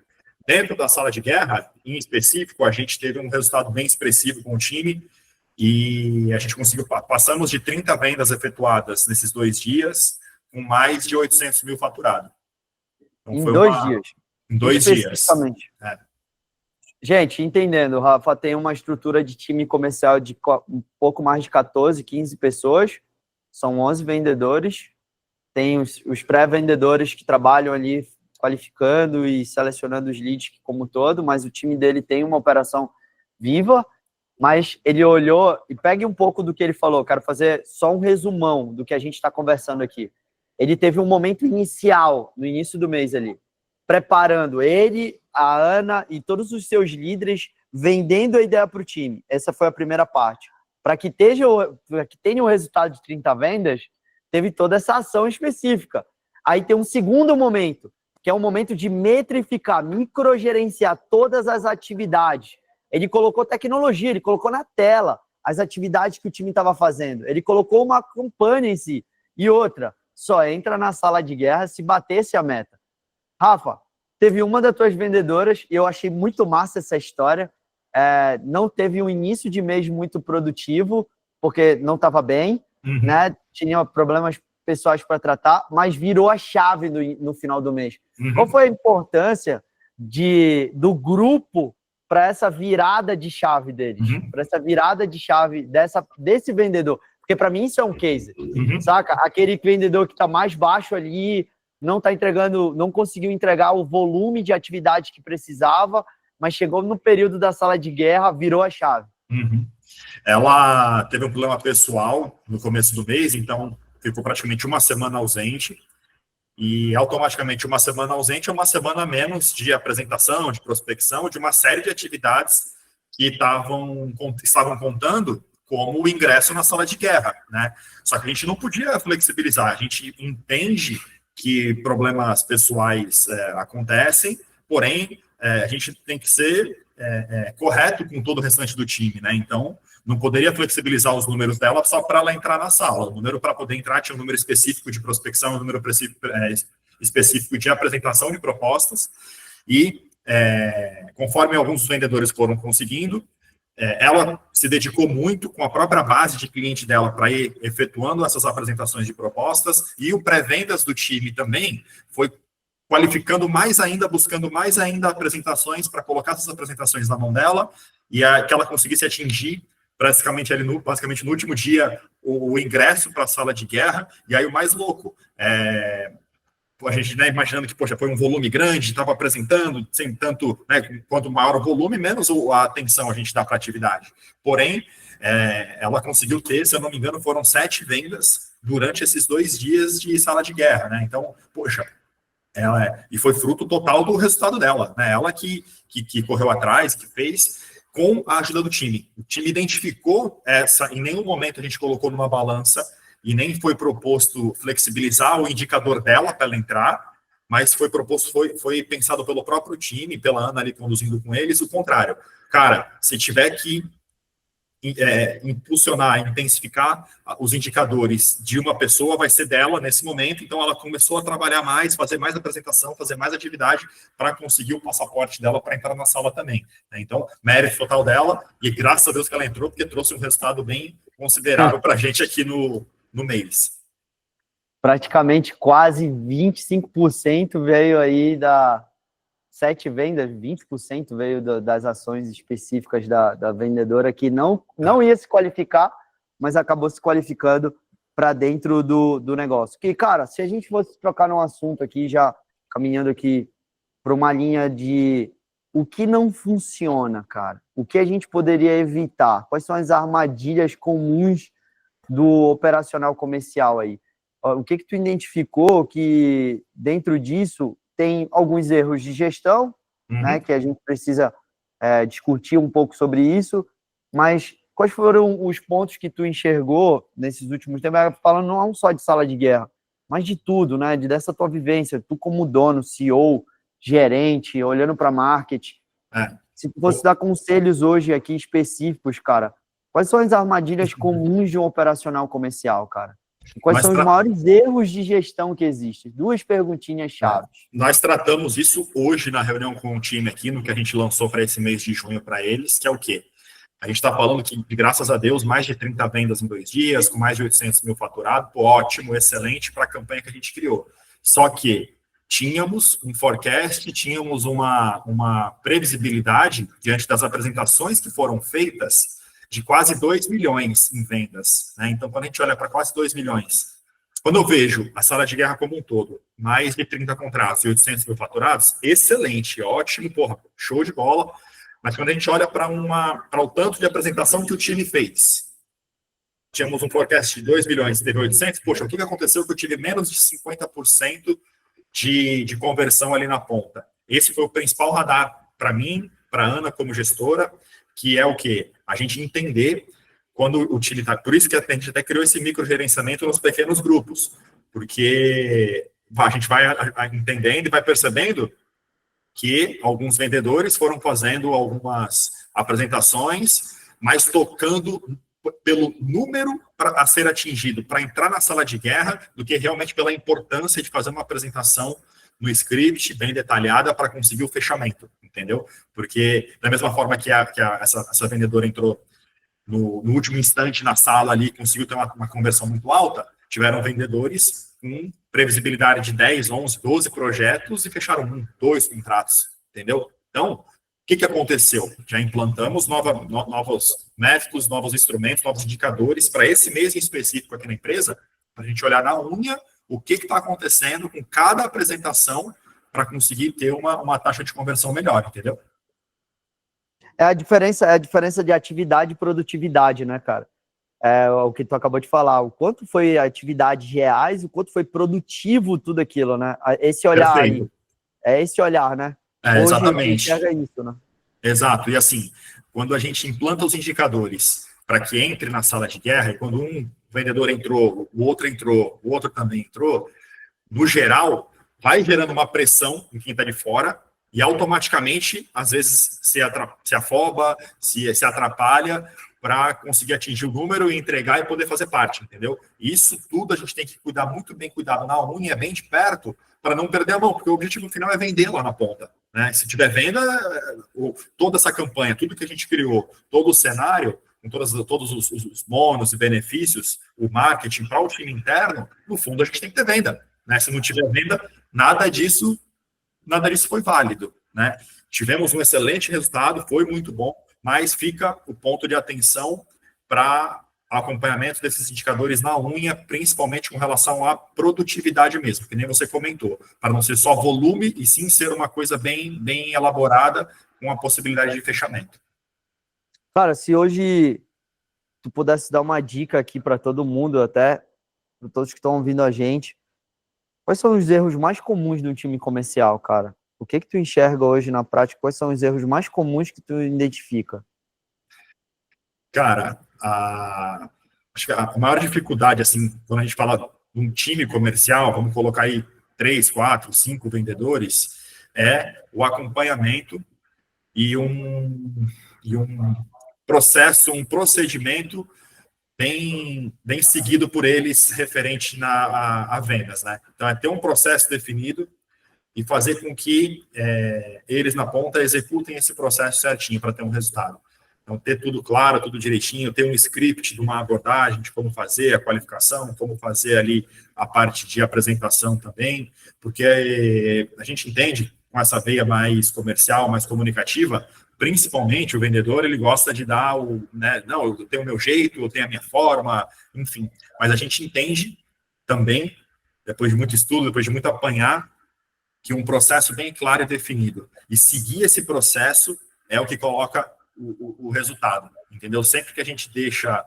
Dentro da sala de guerra, em específico, a gente teve um resultado bem expressivo com o time e a gente conseguiu, passamos de 30 vendas efetuadas nesses 2 dias, com mais de 800 mil faturado. Então, em 2 dias. Em 2 dias. É. Gente, entendendo, o Rafa tem uma estrutura de time comercial de um pouco mais de 14, 15 pessoas, são 11 vendedores, tem os pré-vendedores que trabalham ali qualificando e selecionando os leads como um todo, mas o time dele tem uma operação viva, mas ele olhou, e pegue um pouco do que ele falou, quero fazer só um resumão do que a gente está conversando aqui. Ele teve um momento inicial, no início do mês ali, preparando ele, a Ana e todos os seus líderes, vendendo a ideia para o time. Essa foi a primeira parte. Para que tenha o resultado de 30 vendas, teve toda essa ação específica. Aí tem um segundo momento, que é um momento de metrificar, microgerenciar todas as atividades. Ele colocou tecnologia, ele colocou na tela as atividades que o time estava fazendo. Ele colocou uma campanha em si. E outra, só entra na sala de guerra se batesse a meta. Rafa, teve uma das tuas vendedoras, e eu achei muito massa essa história, não teve um início de mês muito produtivo, porque não estava bem, né? Tinha problemas pessoais para tratar, mas virou a chave no final do mês. Qual foi a importância do grupo para essa virada de chave deles? Para essa virada de chave desse vendedor? Porque para mim isso é um case, saca? Aquele vendedor que está mais baixo ali, não está entregando, não conseguiu entregar o volume de atividade que precisava, mas chegou no período da sala de guerra, virou a chave. Ela teve um problema pessoal no começo do mês, então ficou praticamente uma semana ausente, e automaticamente uma semana ausente é uma semana a menos de apresentação, de prospecção, de uma série de atividades que estavam contando como o ingresso na sala de guerra, né? Só que a gente não podia flexibilizar, a gente entende que problemas pessoais acontecem, porém, a gente tem que ser correto com todo o restante do time, né? Então, não poderia flexibilizar os números dela só para ela entrar na sala. O número para poder entrar tinha um número específico de prospecção, um número específico de apresentação de propostas, e conforme alguns vendedores foram conseguindo, ela se dedicou muito com a própria base de cliente dela para ir efetuando essas apresentações de propostas, e o pré-vendas do time também foi qualificando mais ainda, buscando mais ainda apresentações para colocar essas apresentações na mão dela, e que ela conseguisse atingir basicamente no último dia o ingresso para a sala de guerra. E aí o mais louco, a gente, né, imaginando que, poxa, foi um volume grande, estava apresentando, sem tanto, né, quanto maior o volume, menos a atenção a gente dá para a atividade. Porém, ela conseguiu ter, se eu não me engano, foram 7 vendas durante esses 2 dias de sala de guerra, né? Então, poxa, e foi fruto total do resultado dela, né? Ela que correu atrás, que fez, com a ajuda do time. O time identificou em nenhum momento a gente colocou numa balança, e nem foi proposto flexibilizar o indicador dela para ela entrar, mas foi pensado pelo próprio time, pela Ana ali conduzindo com eles, o contrário. Cara, se tiver que impulsionar, intensificar os indicadores de uma pessoa, vai ser dela nesse momento. Então ela começou a trabalhar mais, fazer mais apresentação, fazer mais atividade para conseguir o passaporte dela para entrar na sala também, né? Então, mérito total dela, e graças a Deus que ela entrou, porque trouxe um resultado bem considerável para a gente aqui no mês. Praticamente quase 25% veio aí 7 vendas, 20% veio das ações específicas da vendedora, que não ia se qualificar, mas acabou se qualificando para dentro do negócio. Que, cara, se a gente fosse trocar num assunto aqui, já caminhando aqui para uma linha de o que não funciona, cara, o que a gente poderia evitar, quais são as armadilhas comuns do operacional comercial aí? o que tu identificou que dentro disso tem alguns erros de gestão, né, que a gente precisa discutir um pouco sobre isso, mas quais foram os pontos que tu enxergou nesses últimos tempos, falando não só de sala de guerra, mas de tudo, né, dessa tua vivência, tu como dono, CEO, gerente, olhando para marketing, se tu fosse dar conselhos hoje aqui específicos, cara, quais são as armadilhas comuns de um operacional comercial, cara? E quais são os maiores erros de gestão que existem? Duas perguntinhas chaves. Nós tratamos isso hoje na reunião com o time aqui, no que a gente lançou para esse mês de junho para eles, que é o quê? A gente está falando que, graças a Deus, mais de 30 vendas em 2 dias, com mais de 800 mil faturado, ótimo, excelente para a campanha que a gente criou. Só que tínhamos um forecast, tínhamos uma previsibilidade diante das apresentações que foram feitas de quase 2 milhões em vendas, né? Então, quando a gente olha para quase 2 milhões, quando eu vejo a sala de guerra como um todo, mais de 30 contratos e 800 mil faturados, excelente, ótimo, porra, show de bola. Mas quando a gente olha para o tanto de apresentação que o time fez, tínhamos um forecast de 2 milhões, teve 800, poxa, o que aconteceu que eu tive menos de 50% de conversão ali na ponta? Esse foi o principal radar para mim, para a Ana como gestora, que é o quê? A gente entender quando o time está... Por isso que a gente até criou esse microgerenciamento nos pequenos grupos, porque a gente vai entendendo e vai percebendo que alguns vendedores foram fazendo algumas apresentações, mas tocando pelo número a ser atingido para entrar na sala de guerra, do que realmente pela importância de fazer uma apresentação no script bem detalhada para conseguir o fechamento, entendeu? Porque da mesma forma que essa vendedora entrou no último instante na sala ali, conseguiu ter uma conversão muito alta, tiveram vendedores com previsibilidade de 10, 11, 12 projetos e fecharam 1, 2 contratos, entendeu? Então, o que aconteceu? Já implantamos novos métodos, novos instrumentos, novos indicadores para esse mês em específico aqui na empresa, para a gente olhar na unha o que está acontecendo com cada apresentação para conseguir ter uma taxa de conversão melhor, entendeu? É a diferença de atividade e produtividade, né, cara? É o que tu acabou de falar. O quanto foi atividades reais, o quanto foi produtivo tudo aquilo, né? Esse olhar aí. É esse olhar, né? Hoje exatamente. Enxerga isso, né? Exato. E assim, quando a gente implanta os indicadores para que entre na sala de guerra, e quando um vendedor entrou, o outro também entrou, no geral, vai gerando uma pressão em quem está de fora e automaticamente, às vezes, se afoba, se atrapalha para conseguir atingir o número e entregar e poder fazer parte, entendeu? Isso tudo a gente tem que cuidar muito bem, cuidado na unha, bem de perto, para não perder a mão, porque o objetivo final é vender lá na ponta, né? Se tiver venda, toda essa campanha, tudo que a gente criou, todo o cenário, com todos os bônus e benefícios, o marketing para o time interno, no fundo a gente tem que ter venda, né? Se não tiver venda, nada disso foi válido, né? Tivemos um excelente resultado, foi muito bom, mas fica o ponto de atenção para acompanhamento desses indicadores na unha, principalmente com relação à produtividade mesmo, que nem você comentou, para não ser só volume e sim ser uma coisa bem elaborada com a possibilidade de fechamento. Cara, se hoje tu pudesse dar uma dica aqui para todo mundo, até para todos que estão ouvindo a gente, quais são os erros mais comuns de um time comercial, cara? O que tu enxerga hoje na prática? Quais são os erros mais comuns que tu identifica? Cara, acho que a maior dificuldade, assim, quando a gente fala de um time comercial, vamos colocar aí 3, 4, 5 vendedores, é o acompanhamento e um processo, um procedimento bem seguido por eles referente a vendas, né? Então, é ter um processo definido e fazer com que eles na ponta executem esse processo certinho para ter um resultado. Então, ter tudo claro, tudo direitinho, ter um script de uma abordagem de como fazer a qualificação, como fazer ali a parte de apresentação também, porque a gente entende, com essa veia mais comercial, mais comunicativa, principalmente o vendedor, ele gosta de dar não, eu tenho o meu jeito, eu tenho a minha forma, enfim. Mas a gente entende também, depois de muito estudo, depois de muito apanhar, que um processo bem claro e definido. E seguir esse processo é o que coloca o resultado, entendeu? Sempre que a gente deixa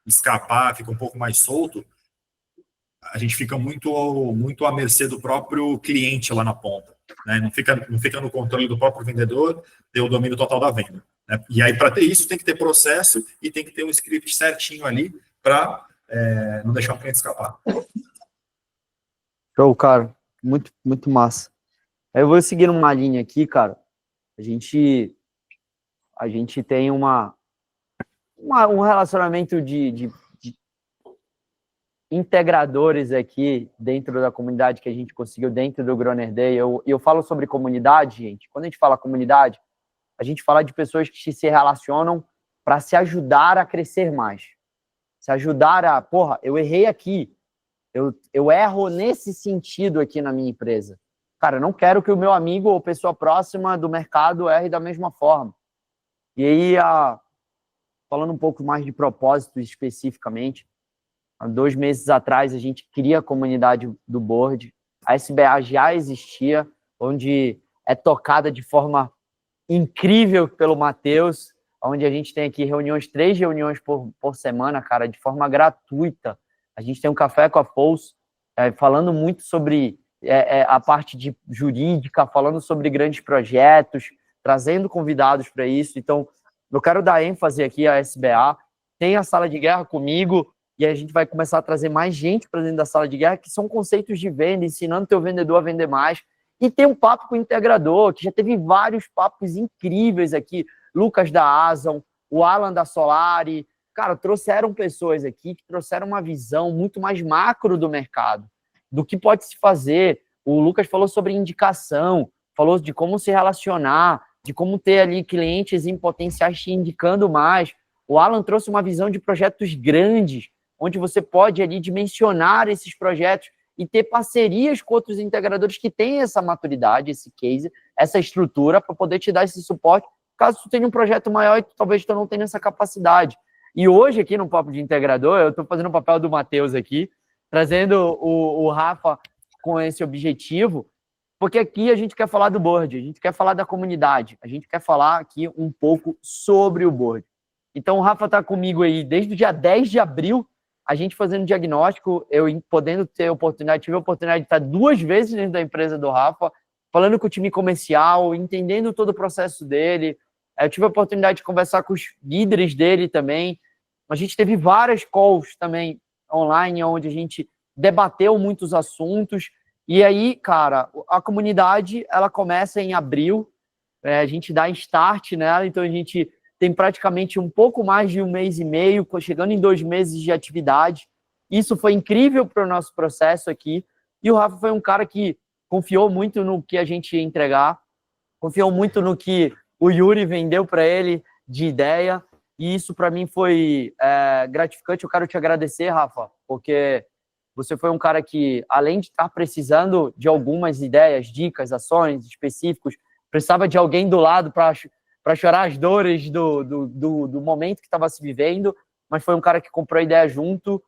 escapar, fica um pouco mais solto, a gente fica muito à mercê do próprio cliente lá na ponta, né? Não fica no controle do próprio vendedor, ter o domínio total da venda, né? E aí, para ter isso, tem que ter processo e tem que ter um script certinho ali para não deixar o cliente escapar. Show, cara. Muito, muito massa. Aí eu vou seguir uma linha aqui, cara. A gente tem um relacionamento de integradores aqui dentro da comunidade que a gente conseguiu dentro do Groner Day. Eu falo sobre comunidade, gente. Quando a gente fala comunidade, a gente fala de pessoas que se relacionam para se ajudar a crescer mais. Se ajudar a... Porra, eu errei aqui. Eu erro nesse sentido aqui na minha empresa. Cara, eu não quero que o meu amigo ou pessoa próxima do mercado erre da mesma forma. E aí, falando um pouco mais de propósito especificamente, há 2 meses atrás a gente cria a comunidade do Board. A SBA já existia, onde é tocada de forma incrível pelo Matheus, onde a gente tem aqui 3 reuniões por semana, cara, de forma gratuita. A gente tem um café com a Pulse, falando muito sobre a parte de jurídica, falando sobre grandes projetos, trazendo convidados para isso. Então, eu quero dar ênfase aqui à SBA. Tem a sala de guerra comigo, e a gente vai começar a trazer mais gente para dentro da sala de guerra, que são conceitos de venda, ensinando o teu vendedor a vender mais. E tem um papo com o integrador, que já teve vários papos incríveis aqui. Lucas da Azon, o Alan da Solari. Cara, trouxeram pessoas aqui que trouxeram uma visão muito mais macro do mercado, do que pode se fazer. O Lucas falou sobre indicação, falou de como se relacionar, de como ter ali clientes em potenciais te indicando mais. O Alan trouxe uma visão de projetos grandes, onde você pode ali dimensionar esses projetos e ter parcerias com outros integradores que têm essa maturidade, esse case, essa estrutura para poder te dar esse suporte, caso tu tenha um projeto maior e talvez tu não tenha essa capacidade. E hoje aqui no Papo de Integrador, eu estou fazendo o papel do Matheus aqui, trazendo o Rafa com esse objetivo, porque aqui a gente quer falar do board, a gente quer falar da comunidade, a gente quer falar aqui um pouco sobre o board. Então o Rafa está comigo aí desde o dia 10 de abril, a gente fazendo diagnóstico, eu podendo ter oportunidade, tive a oportunidade de estar 2 vezes dentro da empresa do Rafa, falando com o time comercial, entendendo todo o processo dele. Eu tive a oportunidade de conversar com os líderes dele também. A gente teve várias calls também online, onde a gente debateu muitos assuntos. E aí, cara, a comunidade, ela começa em abril, a gente dá start nela, então a gente tem praticamente um pouco mais de 1 mês e meio, chegando em 2 meses de atividade. Isso foi incrível para o nosso processo aqui. E o Rafa foi um cara que confiou muito no que a gente ia entregar, confiou muito no que o Yuri vendeu para ele de ideia. E isso, para mim, foi gratificante. Eu quero te agradecer, Rafa, porque você foi um cara que, além de estar precisando de algumas ideias, dicas, ações específicos, precisava de alguém do lado para chorar as dores do momento que estava se vivendo, mas foi um cara que comprou a ideia junto,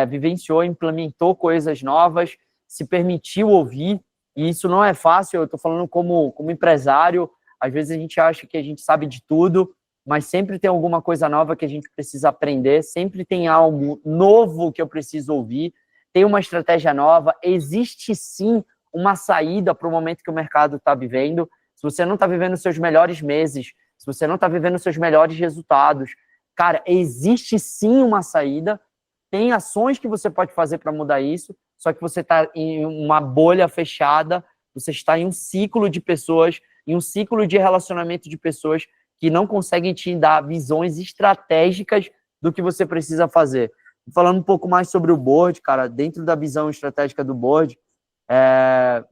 vivenciou, implementou coisas novas, se permitiu ouvir, e isso não é fácil. Eu estou falando como empresário, às vezes a gente acha que a gente sabe de tudo, mas sempre tem alguma coisa nova que a gente precisa aprender, sempre tem algo novo que eu preciso ouvir, tem uma estratégia nova, existe sim uma saída para o momento que o mercado está vivendo. Se você não está vivendo os seus melhores meses, se você não está vivendo os seus melhores resultados, cara, existe sim uma saída, tem ações que você pode fazer para mudar isso, só que você está em uma bolha fechada, você está em um ciclo de pessoas, em um ciclo de relacionamento de pessoas que não conseguem te dar visões estratégicas do que você precisa fazer. Falando um pouco mais sobre o board, cara, dentro da visão estratégica do board,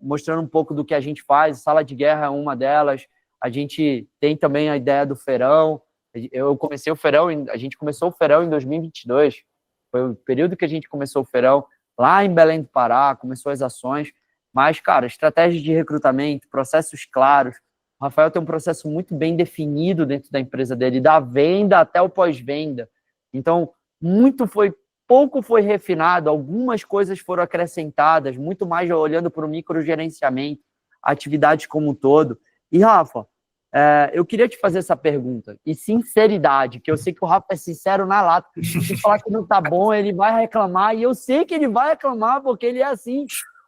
mostrando um pouco do que a gente faz, sala de guerra é uma delas, a gente tem também a ideia do feirão. A gente começou o feirão em 2022, foi o período que a gente começou o feirão, lá em Belém do Pará, começou as ações, mas, cara, estratégia de recrutamento, processos claros. O Rafael tem um processo muito bem definido dentro da empresa dele, da venda até o pós-venda. Então, pouco foi refinado, algumas coisas foram acrescentadas, muito mais olhando para o microgerenciamento, atividades como um todo. E, Rafa, Eu queria te fazer essa pergunta. E sinceridade, que eu sei que o Rafa é sincero na lata. Se falar que não tá bom, ele vai reclamar. E eu sei que ele vai reclamar, porque ele é assim.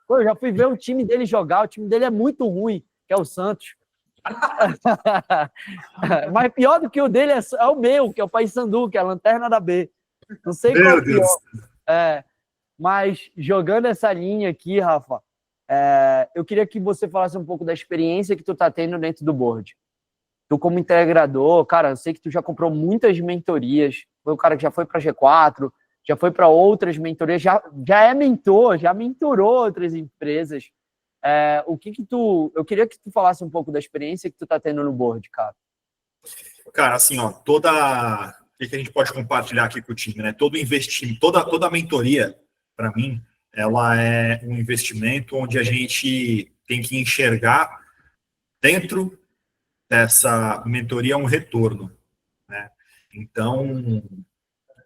Pô, eu já fui ver o time dele jogar. O time dele é muito ruim, que é o Santos. Mas pior do que o dele é o meu, que é o Paysandu, que é a lanterna da B. Não sei qual é o pior. Mas jogando essa linha aqui, Rafa, eu queria que você falasse um pouco da experiência que tu tá tendo dentro do board. Tu como integrador, cara, eu sei que tu já comprou muitas mentorias, foi o cara que já foi para G4, já foi para outras mentorias, já é mentor, já mentorou outras empresas. Eu queria que tu falasse um pouco da experiência que tu tá tendo no board, cara. Cara, assim, ó, o que a gente pode compartilhar aqui com o time, né? Todo investimento, toda a mentoria, para mim, ela é um investimento onde a gente tem que enxergar dentro dessa mentoria um retorno, né? Então,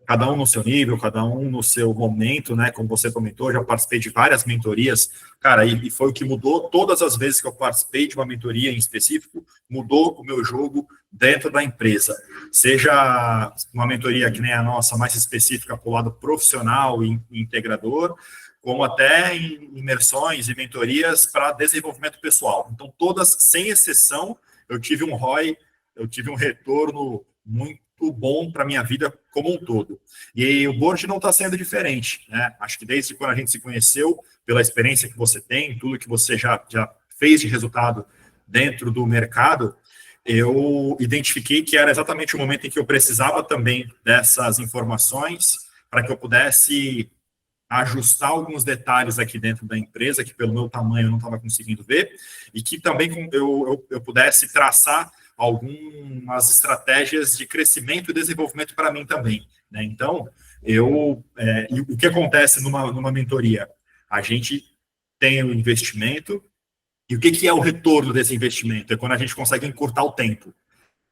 cada um no seu nível, cada um no seu momento, né? Como você comentou, já participei de várias mentorias, cara, e foi o que mudou todas as vezes que eu participei de uma mentoria em específico, mudou o meu jogo dentro da empresa. Seja uma mentoria que nem a nossa, mais específica para o lado profissional e integrador, como até em imersões e mentorias para desenvolvimento pessoal. Então, todas, sem exceção, eu tive um ROI, eu tive um retorno muito bom para a minha vida como um todo. E o board não está sendo diferente, né? Acho que desde quando a gente se conheceu, pela experiência que você tem, tudo que você já fez de resultado dentro do mercado, eu identifiquei que era exatamente o momento em que eu precisava também dessas informações para que eu pudesse ajustar alguns detalhes aqui dentro da empresa, que pelo meu tamanho eu não estava conseguindo ver, e que também eu pudesse traçar algumas estratégias de crescimento e desenvolvimento para mim também, né? Então, e o que acontece numa mentoria? A gente tem o investimento, e o que é o retorno desse investimento? É quando a gente consegue encurtar o tempo.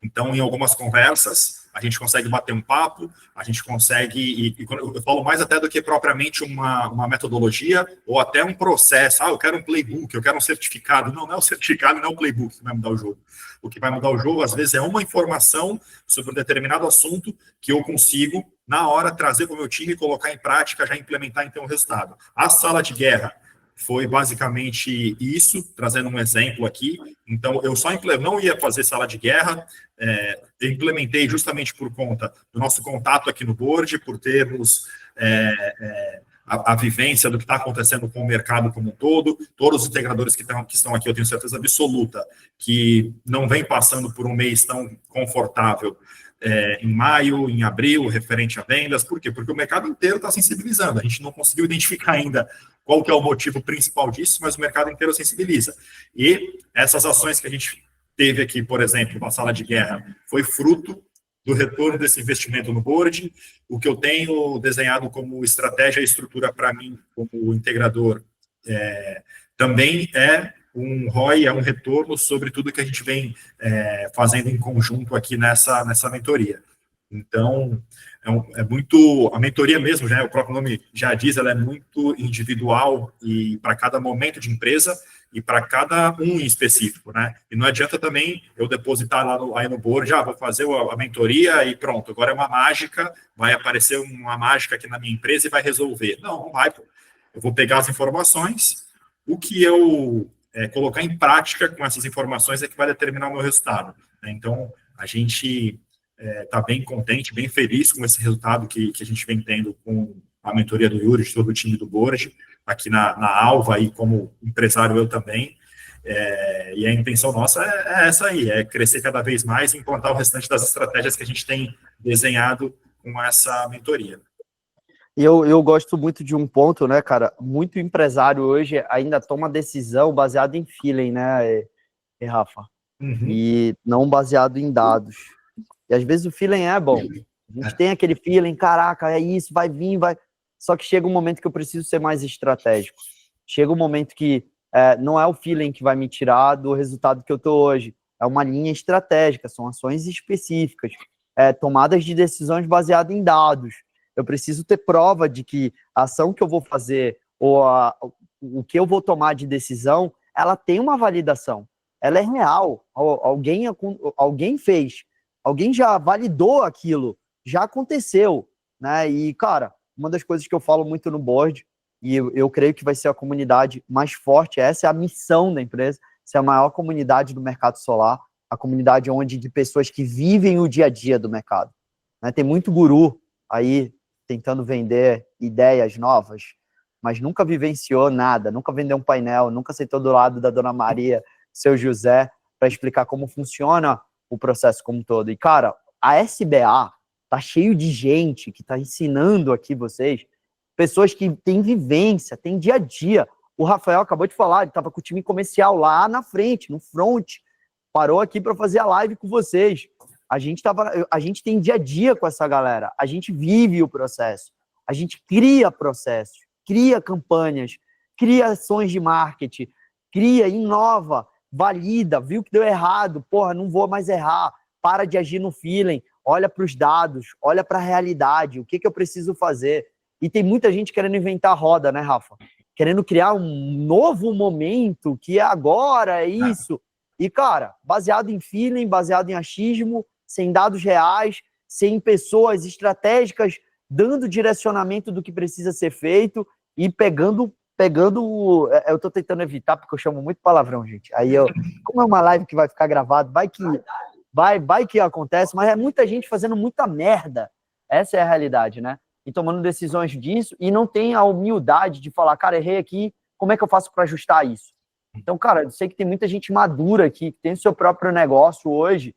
Então, em algumas conversas, a gente consegue bater um papo, a gente consegue, e eu falo mais até do que propriamente uma metodologia ou até um processo. Eu quero um playbook, eu quero um certificado. Não é o certificado, não é o playbook que vai mudar o jogo. O que vai mudar o jogo, às vezes, é uma informação sobre um determinado assunto que eu consigo, na hora, trazer para o meu time, colocar em prática, já implementar, então, o resultado. A sala de guerra foi basicamente isso, trazendo um exemplo aqui. Então, eu não ia fazer sala de guerra, eu implementei justamente por conta do nosso contato aqui no board, por termos a vivência do que está acontecendo com o mercado como um todo. Todos os integradores que estão aqui, eu tenho certeza absoluta que não vem passando por um mês tão confortável em maio, em abril, referente a vendas. Por quê? Porque o mercado inteiro está sensibilizando. A gente não conseguiu identificar ainda qual que é o motivo principal disso, mas o mercado inteiro sensibiliza. E essas ações que a gente teve aqui, por exemplo, na sala de guerra, foi fruto do retorno desse investimento no board. O que eu tenho desenhado como estratégia e estrutura para mim, como integrador, também é um ROI, é um retorno sobre tudo que a gente vem fazendo em conjunto aqui nessa mentoria. Então, a mentoria mesmo, o próprio nome já diz, ela é muito individual e para cada momento de empresa e para cada um em específico, né? E não adianta também eu depositar aí no board, vou fazer a mentoria e pronto, agora é uma mágica, vai aparecer uma mágica aqui na minha empresa e vai resolver. Não vai, pô. Eu vou pegar as informações, o que eu colocar em prática com essas informações é que vai determinar o meu resultado, né? Então, a gente está bem contente, bem feliz com esse resultado que a gente vem tendo com a mentoria do Yuri, de todo o time do board, aqui na Alva, e como empresário eu também. E a intenção nossa é essa aí, é crescer cada vez mais e implantar o restante das estratégias que a gente tem desenhado com essa mentoria. E eu gosto muito de um ponto, né, cara? Muito empresário hoje ainda toma decisão baseada em feeling, né, Rafa? Uhum. E não baseado em dados. E às vezes o feeling é bom. A gente tem aquele feeling, caraca, é isso, vai vir, vai... Só que chega um momento que eu preciso ser mais estratégico. Chega um momento que não é o feeling que vai me tirar do resultado que eu tô hoje. É uma linha estratégica, são ações específicas, tomadas de decisões baseadas em dados. Eu preciso ter prova de que a ação que eu vou fazer ou o que eu vou tomar de decisão, ela tem uma validação. ela é real. Alguém fez, alguém já validou aquilo, já aconteceu, né? E, cara, uma das coisas que eu falo muito no board, e eu creio que vai ser a comunidade mais forte, essa é a missão da empresa, ser a maior comunidade do mercado solar, a comunidade onde de pessoas que vivem o dia a dia do mercado, né? Tem muito guru aí tentando vender ideias novas, mas nunca vivenciou nada, nunca vendeu um painel, nunca sentou do lado da Dona Maria, seu José, para explicar como funciona o processo como um todo. E, cara, a SBA tá cheio de gente que tá ensinando aqui vocês, pessoas que têm vivência, têm dia a dia. O Rafael acabou de falar, ele estava com o time comercial lá na frente, no front, parou aqui para fazer a live com vocês. A gente tem dia a dia com essa galera, a gente vive o processo, a gente cria processos, cria campanhas, cria ações de marketing, cria, inova, valida, viu que deu errado, porra, não vou mais errar, para de agir no feeling, olha para os dados, olha para a realidade, o que eu preciso fazer. E tem muita gente querendo inventar a roda, né, Rafa? Querendo criar um novo momento, que é agora, é isso. E, cara, baseado em feeling, baseado em achismo, sem dados reais, sem pessoas estratégicas dando direcionamento do que precisa ser feito e pegando, eu tô tentando evitar, porque eu chamo muito palavrão, gente. Aí como é uma live que vai ficar gravado, vai que acontece, mas é muita gente fazendo muita merda. Essa é a realidade, né? E tomando decisões disso, e não tem a humildade de falar, cara, errei aqui, como é que eu faço para ajustar isso? Então, cara, eu sei que tem muita gente madura aqui, que tem o seu próprio negócio hoje,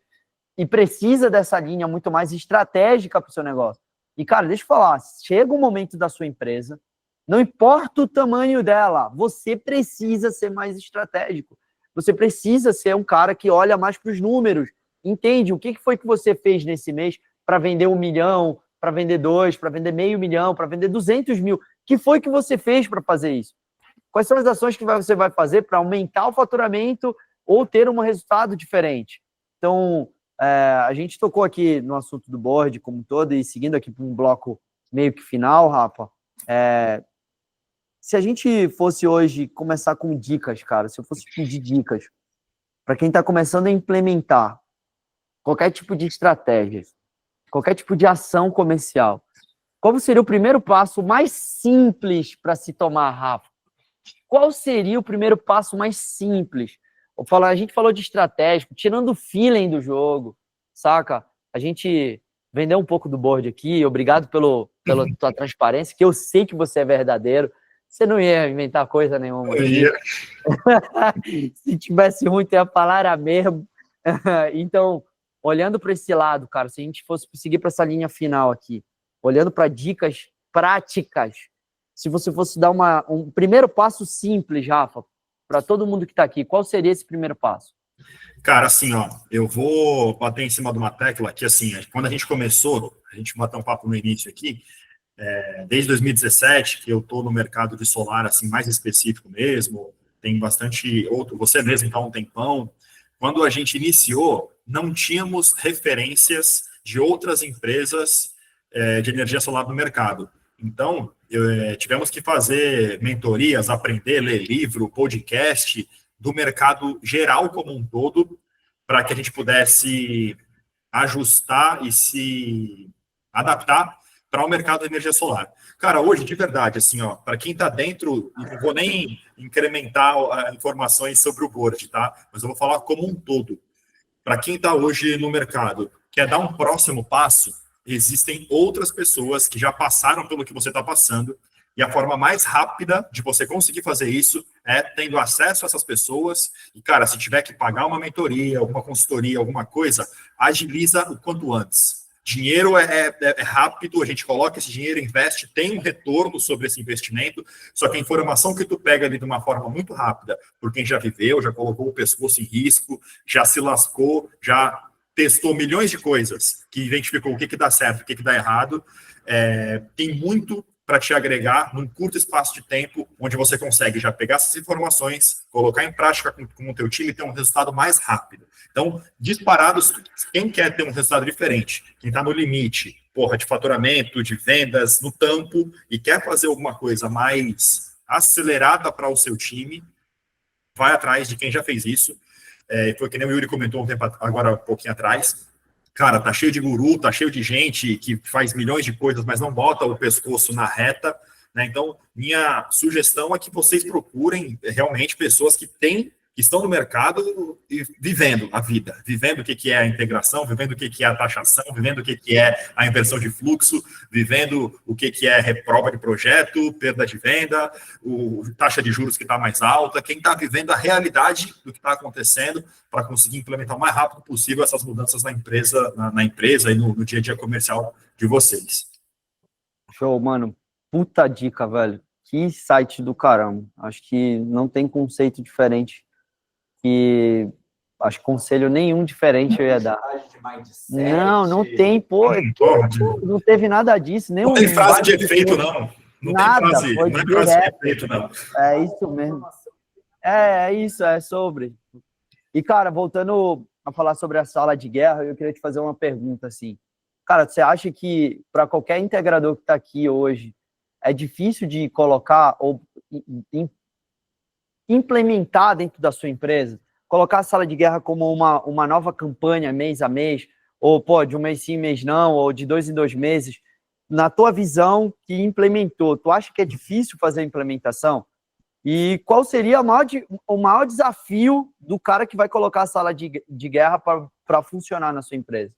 e precisa dessa linha muito mais estratégica para o seu negócio. E, cara, deixa eu falar, chega um momento da sua empresa, não importa o tamanho dela, você precisa ser mais estratégico. Você precisa ser um cara que olha mais para os números, entende o que foi que você fez nesse mês para vender 1 milhão, para vender 2, para vender meio milhão, para vender 200 mil. O que foi que você fez para fazer isso? Quais são as ações que você vai fazer para aumentar o faturamento ou ter um resultado diferente? Então, a gente tocou aqui no assunto do board como um todo e seguindo aqui para um bloco meio que final, Rafa, se a gente fosse hoje começar com dicas, cara, se eu fosse pedir dicas para quem está começando a implementar qualquer tipo de estratégia, qualquer tipo de ação comercial, qual seria o primeiro passo mais simples para se tomar, Rafa? Qual seria o primeiro passo mais simples? A gente falou de estratégico, tirando o feeling do jogo, saca? A gente vendeu um pouco do board aqui, obrigado pela tua transparência, que eu sei que você é verdadeiro. Você não ia inventar coisa nenhuma aqui. Se tivesse ruim, tu ia falar era mesmo. Então, olhando para esse lado, cara, se a gente fosse seguir para essa linha final aqui, olhando para dicas práticas, se você fosse dar um primeiro passo simples, Rafa, para todo mundo que está aqui, qual seria esse primeiro passo? Cara, assim, ó, eu vou bater em cima de uma tecla que, assim, quando a gente começou, a gente bateu um papo no início aqui, desde 2017, que eu estou no mercado de solar, assim, mais específico mesmo, tem bastante outro, você mesmo está há um tempão. Quando a gente iniciou, não tínhamos referências de outras empresas de energia solar no mercado. Então, tivemos que fazer mentorias, aprender, ler livro, podcast, do mercado geral como um todo, para que a gente pudesse ajustar e se adaptar para o mercado da energia solar. Cara, hoje, de verdade, assim, ó, para quem está dentro, não vou nem incrementar informações sobre o board, tá? Mas eu vou falar como um todo. Para quem está hoje no mercado, quer dar um próximo passo, existem outras pessoas que já passaram pelo que você está passando, e a forma mais rápida de você conseguir fazer isso é tendo acesso a essas pessoas. E, cara, se tiver que pagar uma mentoria, alguma consultoria, alguma coisa, agiliza o quanto antes. Dinheiro é rápido, a gente coloca esse dinheiro, investe, tem um retorno sobre esse investimento, só que a informação que tu pega ali de uma forma muito rápida, por quem já viveu, já colocou o pescoço em risco, já se lascou, já testou milhões de coisas, que identificou o que dá certo, o que dá errado, tem muito para te agregar num curto espaço de tempo, onde você consegue já pegar essas informações, colocar em prática com o teu time e ter um resultado mais rápido. Então, disparados, quem quer ter um resultado diferente, quem está no limite, de faturamento, de vendas, no tampo, e quer fazer alguma coisa mais acelerada para o seu time, vai atrás de quem já fez isso. foi que nem o Yuri comentou agora um pouquinho atrás. Cara, tá cheio de guru, tá cheio de gente que faz milhões de coisas, mas não bota o pescoço na reta, né? Então, minha sugestão é que vocês procurem realmente pessoas que estão no mercado e vivendo a vida, vivendo o que é a integração, vivendo o que é a taxação, vivendo o que é a inversão de fluxo, vivendo o que é reprova de projeto, perda de venda, taxa de juros que está mais alta, quem está vivendo a realidade do que está acontecendo para conseguir implementar o mais rápido possível essas mudanças na empresa e no dia a dia comercial de vocês. Show, mano. Puta dica, velho. Que site do caramba. Acho que não tem conceito diferente. Que acho que conselho nenhum diferente eu ia dar. Não tem, pô. Não teve nada disso. Não tem frase de efeito, não. Não nada, tem frase, não é frase de efeito, não. É isso mesmo. É isso, é sobre. E, cara, voltando a falar sobre a sala de guerra, eu queria te fazer uma pergunta, assim. Cara, você acha que para qualquer integrador que está aqui hoje, é difícil de colocar ou implementar dentro da sua empresa, colocar a sala de guerra como uma nova campanha mês a mês, ou pô, de um mês sim, mês não, ou de 2 em 2 meses, na tua visão que implementou, tu acha que é difícil fazer a implementação? E qual seria o maior desafio do cara que vai colocar a sala de guerra para funcionar na sua empresa?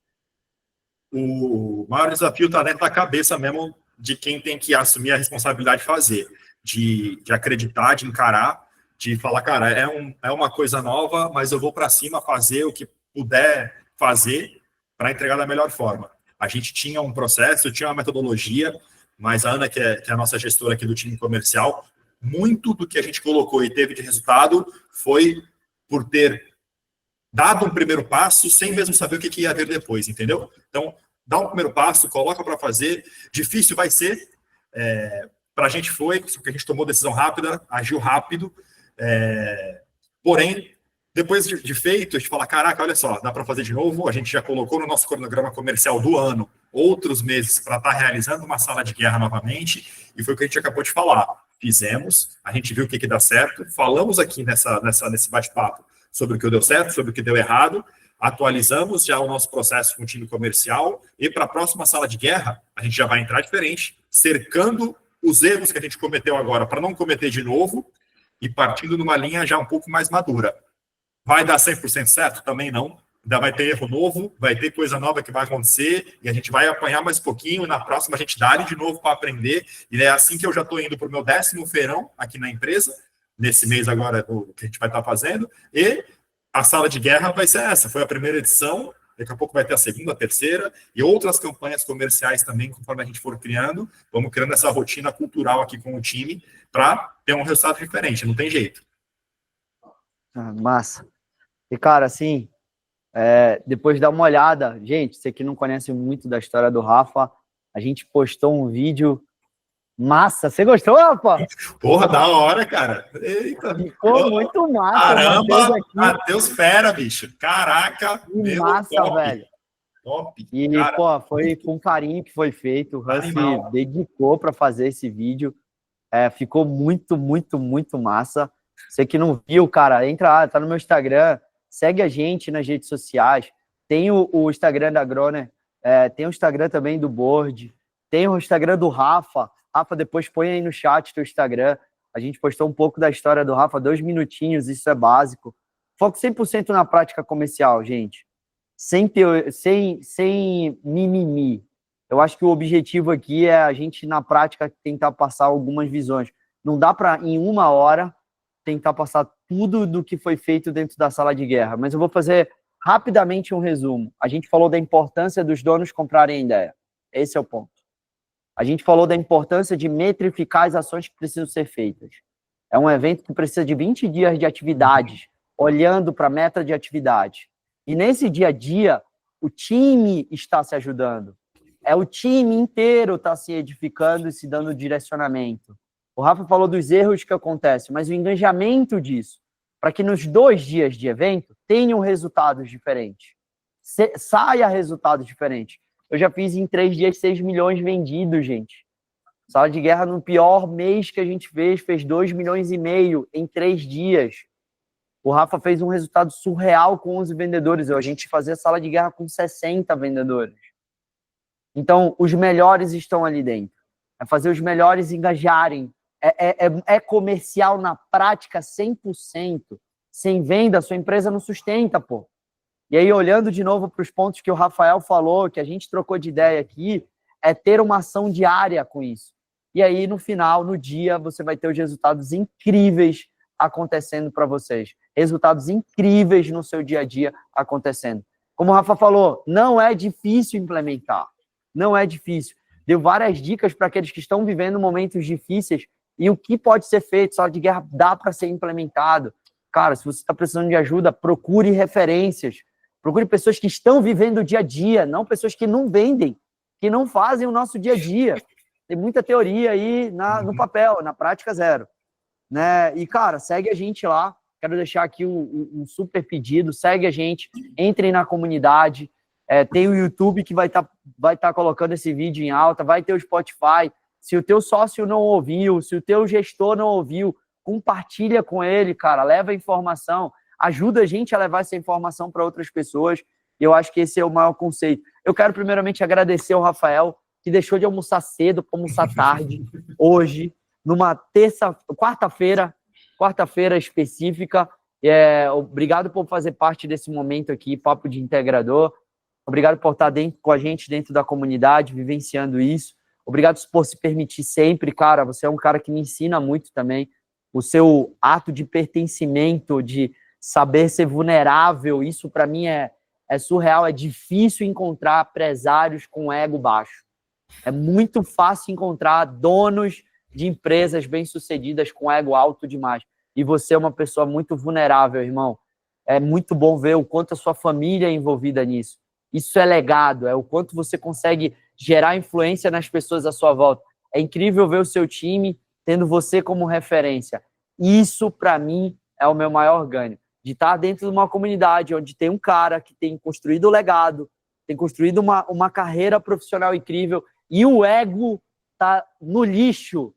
O maior desafio está dentro da cabeça mesmo de quem tem que assumir a responsabilidade de fazer, de acreditar, de encarar, de falar, cara, é uma coisa nova, mas eu vou para cima fazer o que puder fazer para entregar da melhor forma. A gente tinha um processo, tinha uma metodologia, mas a Ana, que é a nossa gestora aqui do time comercial, muito do que a gente colocou e teve de resultado foi por ter dado um primeiro passo sem mesmo saber o que ia vir depois, entendeu? Então, dá um primeiro passo, coloca para fazer. Difícil vai ser. Para a gente foi, porque a gente tomou decisão rápida, agiu rápido. Porém, depois de feito, a gente fala, caraca, olha só, dá para fazer de novo. A gente já colocou no nosso cronograma comercial do ano outros meses para estar realizando uma sala de guerra novamente. E foi o que a gente acabou de falar. Fizemos, a gente viu o que dá certo. Falamos aqui nesse bate-papo sobre o que deu certo, sobre o que deu errado, atualizamos já o nosso processo com o time comercial e para a próxima sala de guerra, a gente já vai entrar diferente, cercando os erros que a gente cometeu agora para não cometer de novo e partindo numa linha já um pouco mais madura. Vai dar 100% certo? Também não. Ainda vai ter erro novo, vai ter coisa nova que vai acontecer e a gente vai apanhar mais um pouquinho e na próxima a gente dá de novo para aprender. E é assim que eu já estou indo para o meu 10º feirão aqui na empresa, nesse mês agora que a gente vai estar fazendo, e a sala de guerra vai ser essa, foi a primeira edição, daqui a pouco vai ter a segunda, a terceira, e outras campanhas comerciais também, conforme a gente for criando, vamos criando essa rotina cultural aqui com o time, para ter um resultado diferente, não tem jeito. Massa. E, cara, assim, depois de dar uma olhada, gente, você que não conhece muito da história do Rafa, a gente postou um vídeo massa. Você gostou, Rafa? Porra, da hora, cara. Eita. Ficou muito massa. Caramba, Matheus fera, bicho. Caraca. Que massa, top, velho. Top. E, cara, pô, foi com carinho que foi feito. O Hans dedicou para fazer esse vídeo. Ficou muito, muito, muito massa. Você que não viu, cara, entra lá, tá no meu Instagram. Segue a gente nas redes sociais. Tem o Instagram da Groner. Tem o Instagram também do Board. Tem o Instagram do Rafa. Rafa, depois põe aí no chat teu Instagram. A gente postou um pouco da história do Rafa, 2 minutinhos, isso é básico. Foco 100% na prática comercial, gente. Sem mimimi. Eu acho que o objetivo aqui é a gente, na prática, tentar passar algumas visões. Não dá para, em 1 hora, tentar passar tudo do que foi feito dentro da sala de guerra. Mas eu vou fazer rapidamente um resumo. A gente falou da importância dos donos comprarem a ideia. Esse é o ponto. A gente falou da importância de metrificar as ações que precisam ser feitas. É um evento que precisa de 20 dias de atividades, olhando para a meta de atividade. E nesse dia a dia, o time está se ajudando. O time inteiro está se edificando e se dando direcionamento. O Rafa falou dos erros que acontecem, mas o engajamento disso, para que nos 2 dias de evento tenham resultados diferentes. Saia resultados diferentes. Eu já fiz em 3 dias 6 milhões vendidos, gente. Sala de guerra no pior mês que a gente fez 2,5 milhões em 3 dias. O Rafa fez um resultado surreal com 11 vendedores. A gente fazia sala de guerra com 60 vendedores. Então, os melhores estão ali dentro. É fazer os melhores engajarem. É comercial na prática 100%. Sem venda, sua empresa não sustenta, pô. E aí, olhando de novo para os pontos que o Rafael falou, que a gente trocou de ideia aqui, é ter uma ação diária com isso. E aí, no final, no dia, você vai ter os resultados incríveis acontecendo para vocês. Resultados incríveis no seu dia a dia acontecendo. Como o Rafa falou, não é difícil implementar. Não é difícil. Deu várias dicas para aqueles que estão vivendo momentos difíceis e o que pode ser feito. Sala de guerra dá para ser implementado. Cara, se você está precisando de ajuda, procure referências. Procure pessoas que estão vivendo o dia a dia, não pessoas que não vendem, que não fazem o nosso dia a dia. Tem muita teoria aí no papel, na prática zero. Né? E, cara, segue a gente lá. Quero deixar aqui um super pedido. Segue a gente, entrem na comunidade. Tem o YouTube que vai tá colocando esse vídeo em alta, vai ter o Spotify. Se o teu sócio não ouviu, se o teu gestor não ouviu, compartilha com ele, cara, leva a informação, ajuda a gente a levar essa informação para outras pessoas. Eu acho que esse é o maior conceito. Eu quero primeiramente agradecer ao Rafael, que deixou de almoçar cedo para almoçar tarde, hoje, numa quarta-feira específica. Obrigado por fazer parte desse momento aqui, Papo de Integrador. Obrigado por estar com a gente dentro da comunidade, vivenciando isso. Obrigado por se permitir sempre, cara. Você é um cara que me ensina muito também. O seu ato de pertencimento, de saber ser vulnerável, isso para mim é surreal. É difícil encontrar empresários com ego baixo. É muito fácil encontrar donos de empresas bem-sucedidas com ego alto demais. E você é uma pessoa muito vulnerável, irmão. É muito bom ver o quanto a sua família é envolvida nisso. Isso é legado, é o quanto você consegue gerar influência nas pessoas à sua volta. É incrível ver o seu time tendo você como referência. Isso, para mim, é o meu maior ganho. De estar dentro de uma comunidade onde tem um cara que tem construído legado, tem construído uma carreira profissional incrível e o ego está no lixo.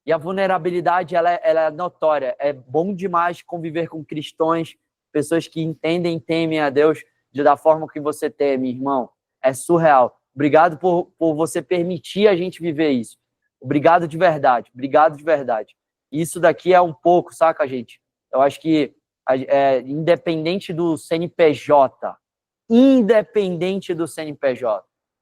E a vulnerabilidade ela é notória. É bom demais conviver com cristãos, pessoas que entendem e temem a Deus da forma que você teme, irmão. É surreal. Obrigado por você permitir a gente viver isso. Obrigado de verdade. Obrigado de verdade. Isso daqui é um pouco, saca, gente? Eu acho que, independente do CNPJ,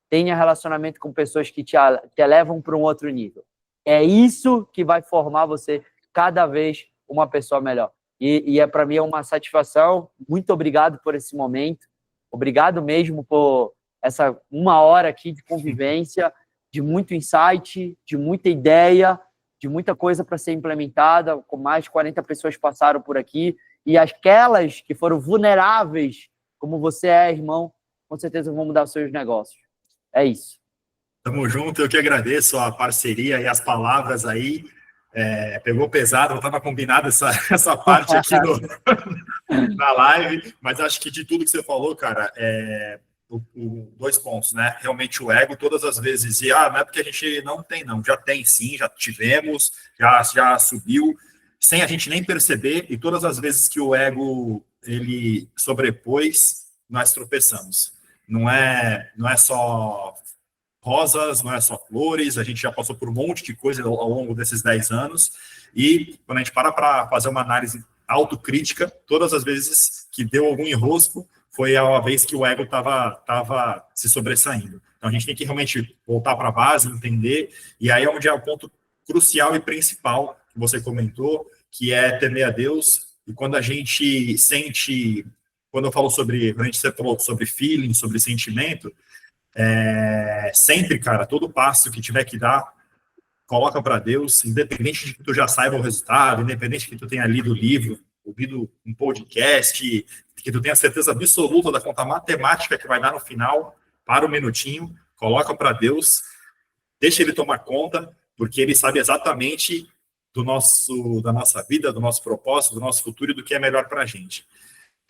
tenha relacionamento com pessoas que te elevam para um outro nível. É isso que vai formar você cada vez uma pessoa melhor. E para mim é uma satisfação. Muito obrigado por esse momento. Obrigado mesmo por essa 1 hora aqui de convivência, de muito insight, de muita ideia, de muita coisa para ser implementada. Com mais de 40 pessoas passaram por aqui. E aquelas que foram vulneráveis, como você é, irmão, com certeza vão mudar os seus negócios. É isso. Tamo junto, eu que agradeço a parceria e as palavras aí. Pegou pesado, não estava combinado essa parte aqui na live, mas acho que de tudo que você falou, cara, 2 pontos, né? Realmente o ego, todas as vezes, não é porque a gente não tem, não, já tem sim, já tivemos, já subiu, sem a gente nem perceber, e todas as vezes que o ego, ele sobrepôs, nós tropeçamos. Não é só rosas, não é só flores, a gente já passou por um monte de coisa ao longo desses 10 anos, e quando a gente para fazer uma análise autocrítica, todas as vezes que deu algum enrosco, foi a vez que o ego estava se sobressaindo. Então, a gente tem que realmente voltar para a base, entender, e aí é onde é o ponto crucial e principal que você comentou, que é temer a Deus, e quando a gente sente, quando a gente falou sobre feeling, sobre sentimento, sempre, cara, todo passo que tiver que dar, coloca para Deus, independente de que tu já saiba o resultado, independente de que tu tenha lido o livro, ouvido um podcast, que tu tenha certeza absoluta da conta matemática que vai dar no final, para um minutinho, coloca para Deus, deixa ele tomar conta, porque ele sabe exatamente da nossa vida, do nosso propósito, do nosso futuro e do que é melhor para a gente.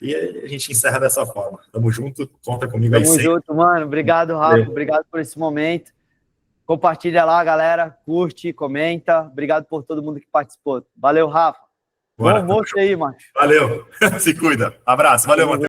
E a gente encerra dessa forma. Tamo junto, conta comigo aí sempre. Tamo junto, mano. Obrigado, Rafa. Obrigado por esse momento. Compartilha lá, galera. Curte, comenta. Obrigado por todo mundo que participou. Valeu, Rafa. Bora. Bom, você aí, Marcos. Valeu. Se cuida. Abraço. Valeu, Matheus.